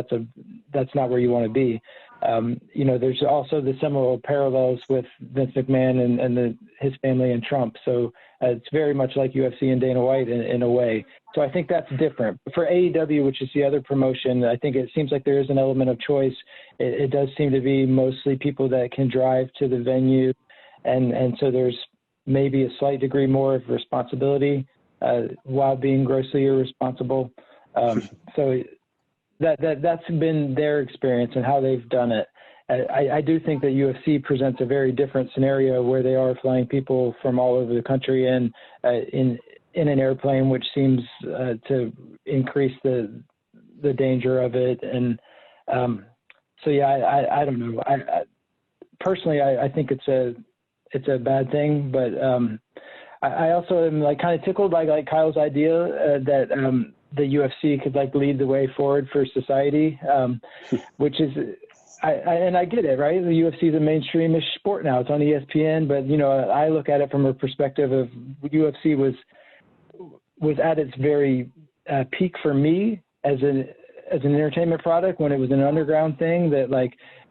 that's not where you want to be. There's also the similar parallels with Vince McMahon and his family and Trump. So it's very much like UFC and Dana White in a way. So I think that's different. For AEW, which is the other promotion, I think it seems like there is an element of choice. It does seem to be mostly people that can drive to the venue, and so there's maybe a slight degree more of responsibility while being grossly irresponsible. So that's been their experience and how they've done it. I do think that UFC presents a very different scenario, where they are flying people from all over the country and in an airplane, which seems to increase the danger of it. And so yeah, I don't know. Personally, I think it's a bad thing, but I also am kind of tickled by Kyle's idea that the UFC could lead the way forward for society, which is, I get it, right? The UFC is a mainstreamish sport now. It's on ESPN, but I look at it from a perspective of UFC was at its very peak for me as an entertainment product, when it was an underground thing that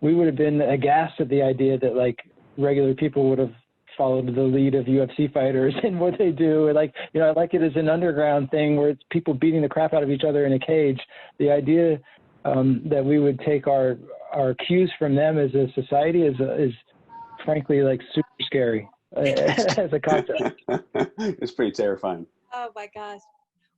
we would have been aghast at the idea that regular people would have followed the lead of UFC fighters and what they do. I like it as an underground thing where it's people beating the crap out of each other in a cage. The idea that we would take our cues from them as a society is frankly super scary as a concept. It's pretty terrifying. Oh my gosh.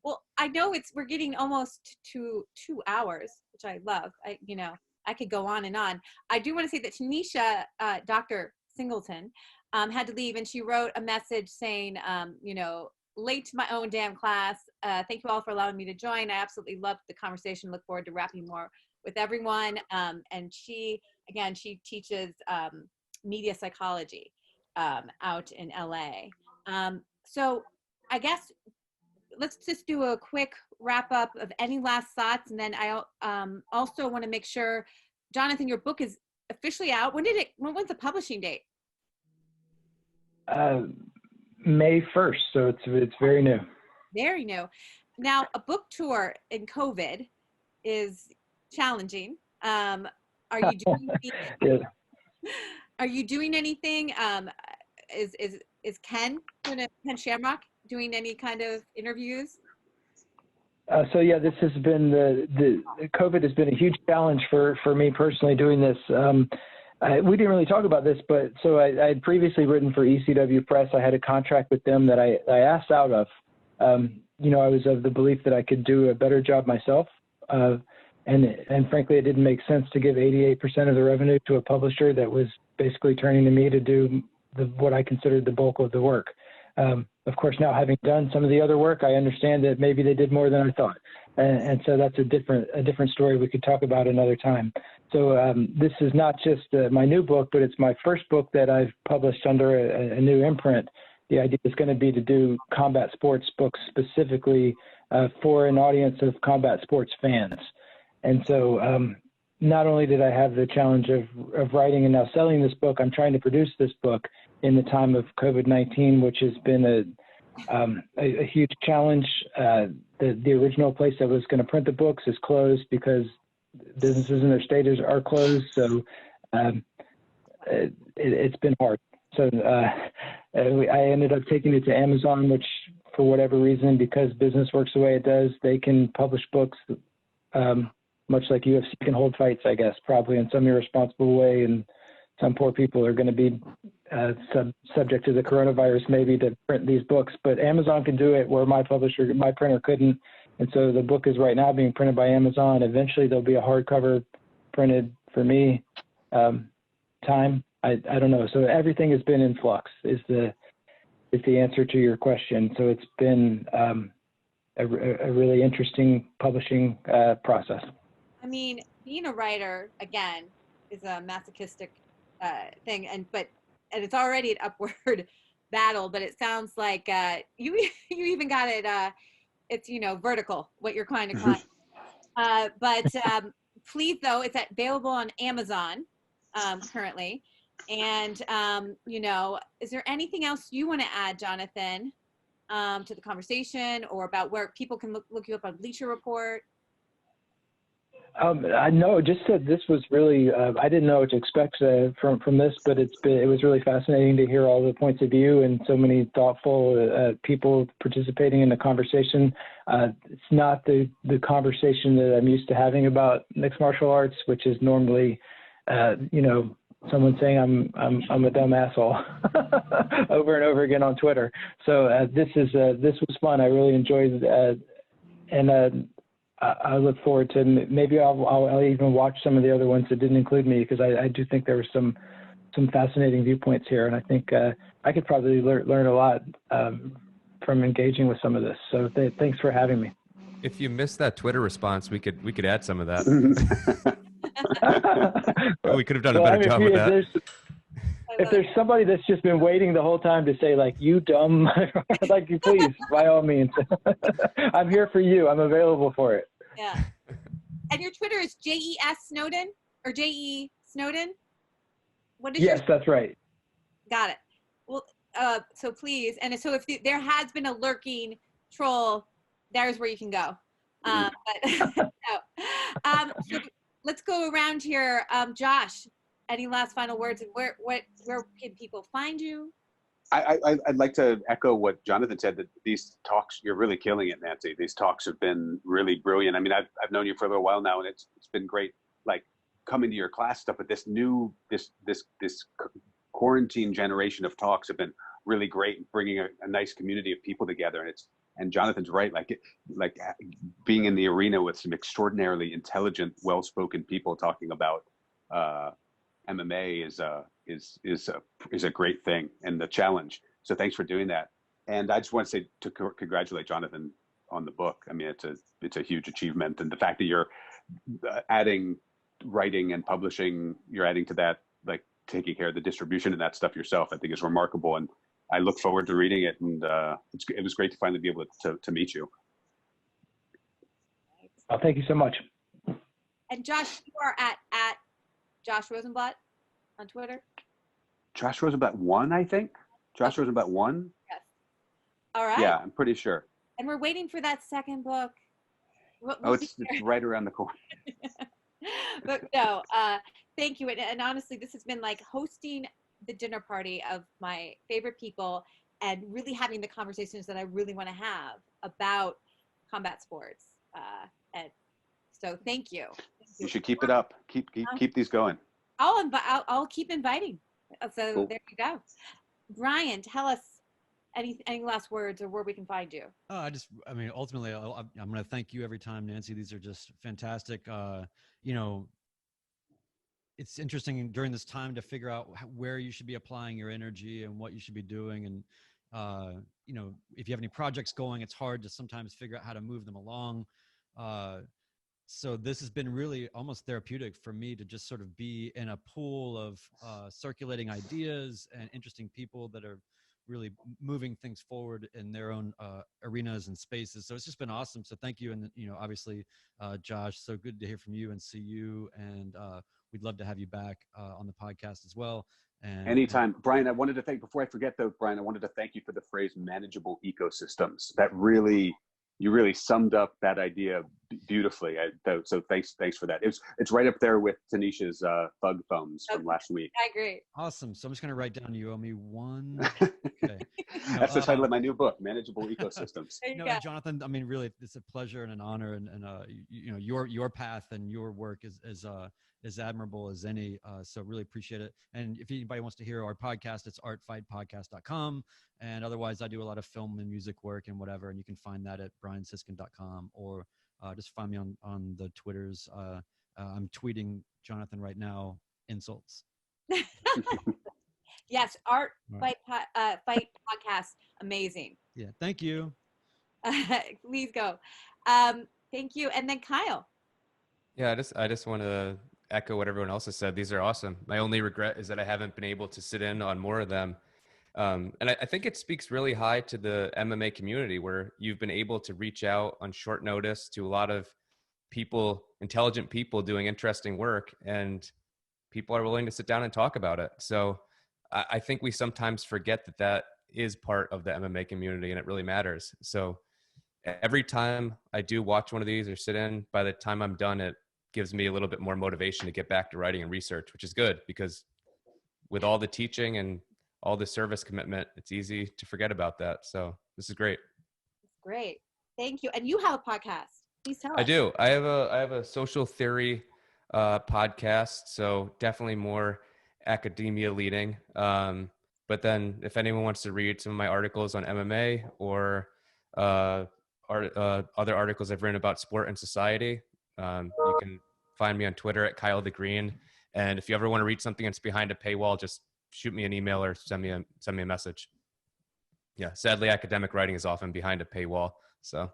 Well, I know we're getting almost to 2 hours, which I love. I could go on and on. I do want to say that Tunisha, Dr. Singleton, had to leave, and she wrote a message saying, late to my own damn class. Thank you all for allowing me to join. I absolutely loved the conversation. Look forward to rapping more with everyone. And she teaches media psychology out in LA. So I guess let's just do a quick wrap up of any last thoughts. And then I also want to make sure, Jonathon, your book is officially out. When's the publishing date? May 1st, so it's very new. Very new. now a book tour in COVID is challenging. Are you doing Yeah. Are you doing anything? Is Ken Shamrock doing any kind of interviews? So yeah, this has been the COVID has been a huge challenge for me personally doing this. We didn't really talk about this, but so I had previously written for ECW Press. I had a contract with them that I asked out of. You know, I was of the belief that I could do a better job myself. And frankly, it didn't make sense to give 88% of the revenue to a publisher that was basically turning to me to do what I considered the bulk of the work. Of course, now having done some of the other work, I understand that maybe they did more than I thought. And so that's a different story we could talk about another time. So this is not just my new book, but it's my first book that I've published under a new imprint. The idea is going to be to do combat sports books specifically for an audience of combat sports fans. And so not only did I have the challenge of writing and now selling this book, I'm trying to produce this book in the time of COVID-19, which has been a huge challenge. The original place that was going to print the books is closed because businesses in their state are closed. So it's been hard. So I ended up taking it to Amazon, which for whatever reason, because business works the way it does, they can publish books much like UFC can hold fights, I guess, probably in some irresponsible way. And some poor people are going to be subject to the coronavirus maybe to print these books. But Amazon can do it where my printer couldn't. And so the book is right now being printed by Amazon. Eventually there'll be a hardcover printed for me. Time, I don't know. So everything has been in flux is the answer to your question. So it's been a really interesting publishing process. I mean, being a writer, again, is a masochistic thing, and it's already an upward battle, but it sounds like you even got it, it's, vertical, what you're trying to climb. But please, though, it's available on Amazon currently. And, is there anything else you want to add, Jonathon, to the conversation, or about where people can look you up on Bleacher Report? I know, just that this was really, I didn't know what to expect from this, but it was really fascinating to hear all the points of view and so many thoughtful people participating in the conversation. It's not the conversation that I'm used to having about mixed martial arts, which is normally, someone saying I'm a dumb asshole over and over again on Twitter. So this was fun. I really enjoyed and I look forward to maybe I'll even watch some of the other ones that didn't include me, because I do think there were some fascinating viewpoints here, and I think I could probably learn a lot from engaging with some of this. So thanks for having me. If you missed that Twitter response, we could add some of that. We could have done a better job with that. If there's somebody that's just been waiting the whole time to say, like, you dumb, like, you please, by all means. I'm here for you. I'm available for it. Yeah. And your Twitter is JES Snowden or JE Snowden? What is Yes, that's right. Got it. Well, so please, and so if there has been a lurking troll, there's where you can go. So let's go around here. Josh, any last final words, and where can people find you? I'd like to echo what Jonathon said, that these talks, you're really killing it, Nancy. These talks have been really brilliant. I mean, I've known you for a little while now, and it's been great, like, coming to your class stuff. But this quarantine generation of talks have been really great, bringing a nice community of people together. And Jonathon's right, like being in the arena with some extraordinarily intelligent, well-spoken people talking about MMA is a great thing, and the challenge. So thanks for doing that. And I just want to say to congratulate Jonathon on the book. I mean, it's a huge achievement, and the fact that you're adding writing and publishing, you're adding to that, like taking care of the distribution and that stuff yourself, I think is remarkable. And I look forward to reading it. And it was great to finally be able to meet you. Oh, thank you so much. And Josh, you are at Josh Rosenblatt on Twitter. Josh Rosenblatt 1, I think. Josh Rosenblatt 1. Yes. All right. Yeah, I'm pretty sure. And we're waiting for that second book. Oh, it's right around the corner. But no, thank you. And honestly, this has been like hosting the dinner party of my favorite people and really having the conversations that I really want to have about combat sports. And so thank you. You should keep it up. Keep these going. I'll keep inviting. So Cool. there you go. Brian, tell us any last words or where we can find you. I mean, ultimately, I'm going to thank you every time, Nancy. These are just fantastic. It's interesting during this time to figure out where you should be applying your energy and what you should be doing. And, if you have any projects going, it's hard to sometimes figure out how to move them along. So this has been really almost therapeutic for me to just sort of be in a pool of circulating ideas and interesting people that are really moving things forward in their own arenas and spaces. So it's just been awesome. So thank you. And, obviously, Josh, so good to hear from you and see you. And we'd love to have you back on the podcast as well. And anytime. Brian, I wanted to thank, before I forget though, Brian, I wanted to thank you for the phrase manageable ecosystems. You really summed up that idea beautifully. So thanks for that. It's right up there with Tanisha's bug thumbs from last week. I agree. Awesome. So I'm just going to write down, you owe me one. Okay. That's the title of my new book, Manageable Ecosystems. Jonathon, I mean, really, it's a pleasure and an honor, and your path and your work is as admirable as any. So really appreciate it. And if anybody wants to hear our podcast, it's artfightpodcast.com. And otherwise, I do a lot of film and music work and whatever. And you can find that at briansiskind.com, or just find me on the Twitters. I'm tweeting Jonathon right now, insults. Yes, Fight Podcast, amazing. Yeah, thank you. Please go. Thank you. And then Kyle. Yeah, I just want to echo what everyone else has said. These are awesome. My only regret is that I haven't been able to sit in on more of them. And I think it speaks really high to the MMA community, where you've been able to reach out on short notice to a lot of people, intelligent people doing interesting work, and people are willing to sit down and talk about it. So I think we sometimes forget that is part of the MMA community, and it really matters. So every time I do watch one of these or sit in, by the time I'm done, it gives me a little bit more motivation to get back to writing and research, which is good, because with all the teaching and all the service commitment, it's easy to forget about that. So this is great. Great. Thank you. And you have a podcast. Please tell us. I do. I have a social theory podcast. So definitely more academia leading. But then if anyone wants to read some of my articles on MMA or other articles I've written about sport and society, you can find me on Twitter at Kyle the Green. And if you ever want to read something that's behind a paywall, just shoot me an email or send me a message. Yeah, sadly, academic writing is often behind a paywall. So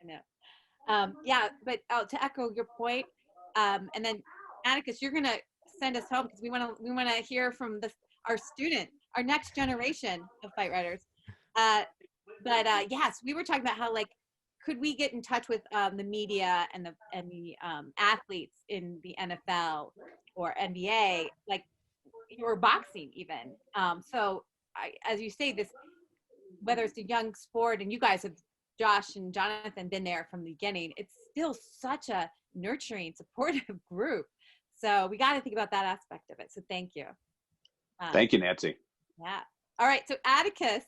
I know. Yeah, but to echo your point, and then Atticus, you're gonna send us home because we want to hear from our student, our next generation of fight writers. But yes, we were talking about how, like, could we get in touch with the media and the athletes in the NFL or NBA, like, or boxing even. So as you say, this, whether it's a young sport, and you guys have, Josh and Jonathon, been there from the beginning, it's still such a nurturing, supportive group. So we got to think about that aspect of it. So thank you. Thank you, Nancy. Yeah. All right. So Atticus,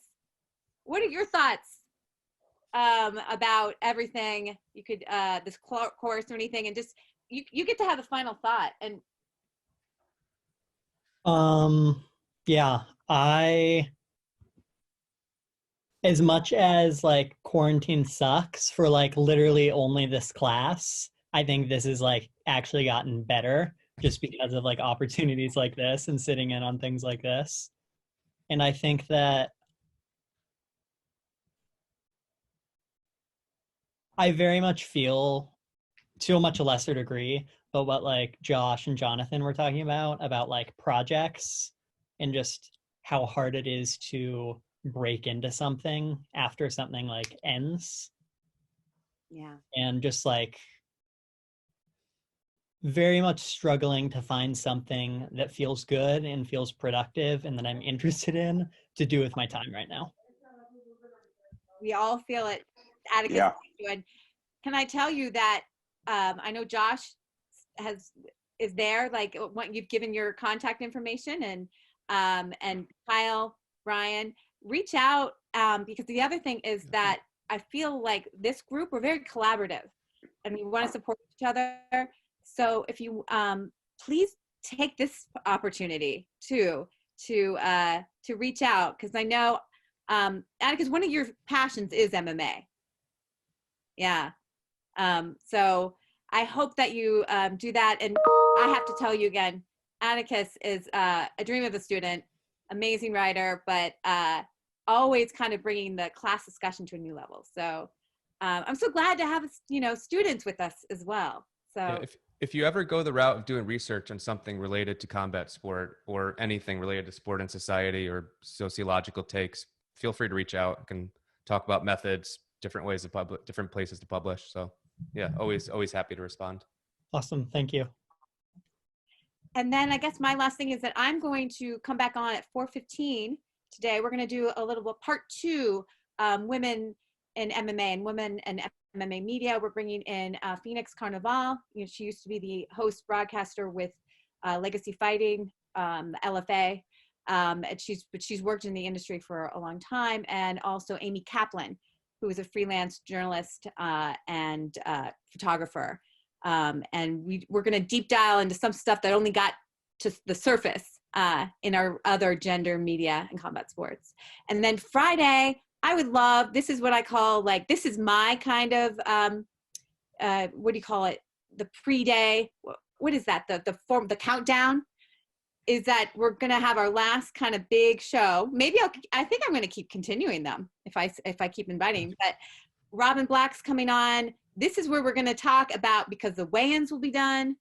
what are your thoughts about everything? You could, this course or anything, and just, you get to have a final thought. And yeah, as much as like quarantine sucks for like literally only this class, I think this is like actually gotten better just because of like opportunities like this and sitting in on things like this. And I think that I very much feel, to a much lesser degree, but what like Josh and Jonathon were talking about like projects and just how hard it is to break into something after something like ends. yeah. And just like very much struggling to find something that feels good and feels productive and that I'm interested in to do with my time right now. We all feel it. Atticus. Yeah. And can I tell you that I know Josh is there, like what you've given your contact information, and Kyle, Brian, reach out, because the other thing is that I feel like this group, we're very collaborative and we want to support each other. So if you please take this opportunity to reach out, because I know Atticus, one of your passions is MMA. Yeah. So I hope that you do that. And I have to tell you again, Atticus is a dream of a student, amazing writer, but always kind of bringing the class discussion to a new level. So I'm so glad to have, students with us as well. So yeah, if you ever go the route of doing research on something related to combat sport or anything related to sport and society or sociological takes, feel free to reach out. I can talk about methods, different ways to publish, different places to publish. So yeah, always happy to respond. Awesome. Thank you. And then I guess my last thing is that I'm going to come back on at 4:15 today. We're going to do a little part 2, women in MMA and women and MMA media. We're bringing in Phoenix Carnival. She used to be the host broadcaster with Legacy Fighting, LFA. And she's worked in the industry for a long time. And also Amy Kaplan, who is a freelance journalist and photographer. And we're going to deep dive into some stuff that only got to the surface in our other gender, media, and combat sports. And then Friday, I would love, this is what I call, like, this is my kind of, what do you call it? The pre-day, what is that? The countdown is that we're going to have our last kind of big show. Maybe I think I'm going to keep continuing them if I keep inviting, but Robin Black's coming on. This is where we're going to talk about, because the weigh-ins will be done.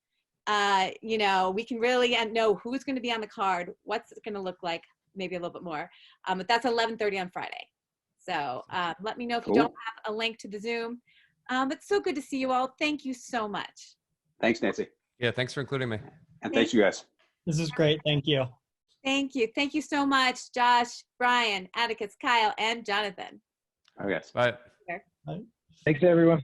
We can really know who's going to be on the card, what's it going to look like, maybe a little bit more. But that's 11:30 on Friday. So let me know if you don't have a link to the Zoom. It's so good to see you all. Thank you so much. Thanks, Nancy. Yeah, thanks for including me. And thanks, you guys. This is great. Thank you. Thank you. Thank you so much, Josh, Brian, Atticus, Kyle, and Jonathan. Oh, yes. Bye. Thanks, everyone.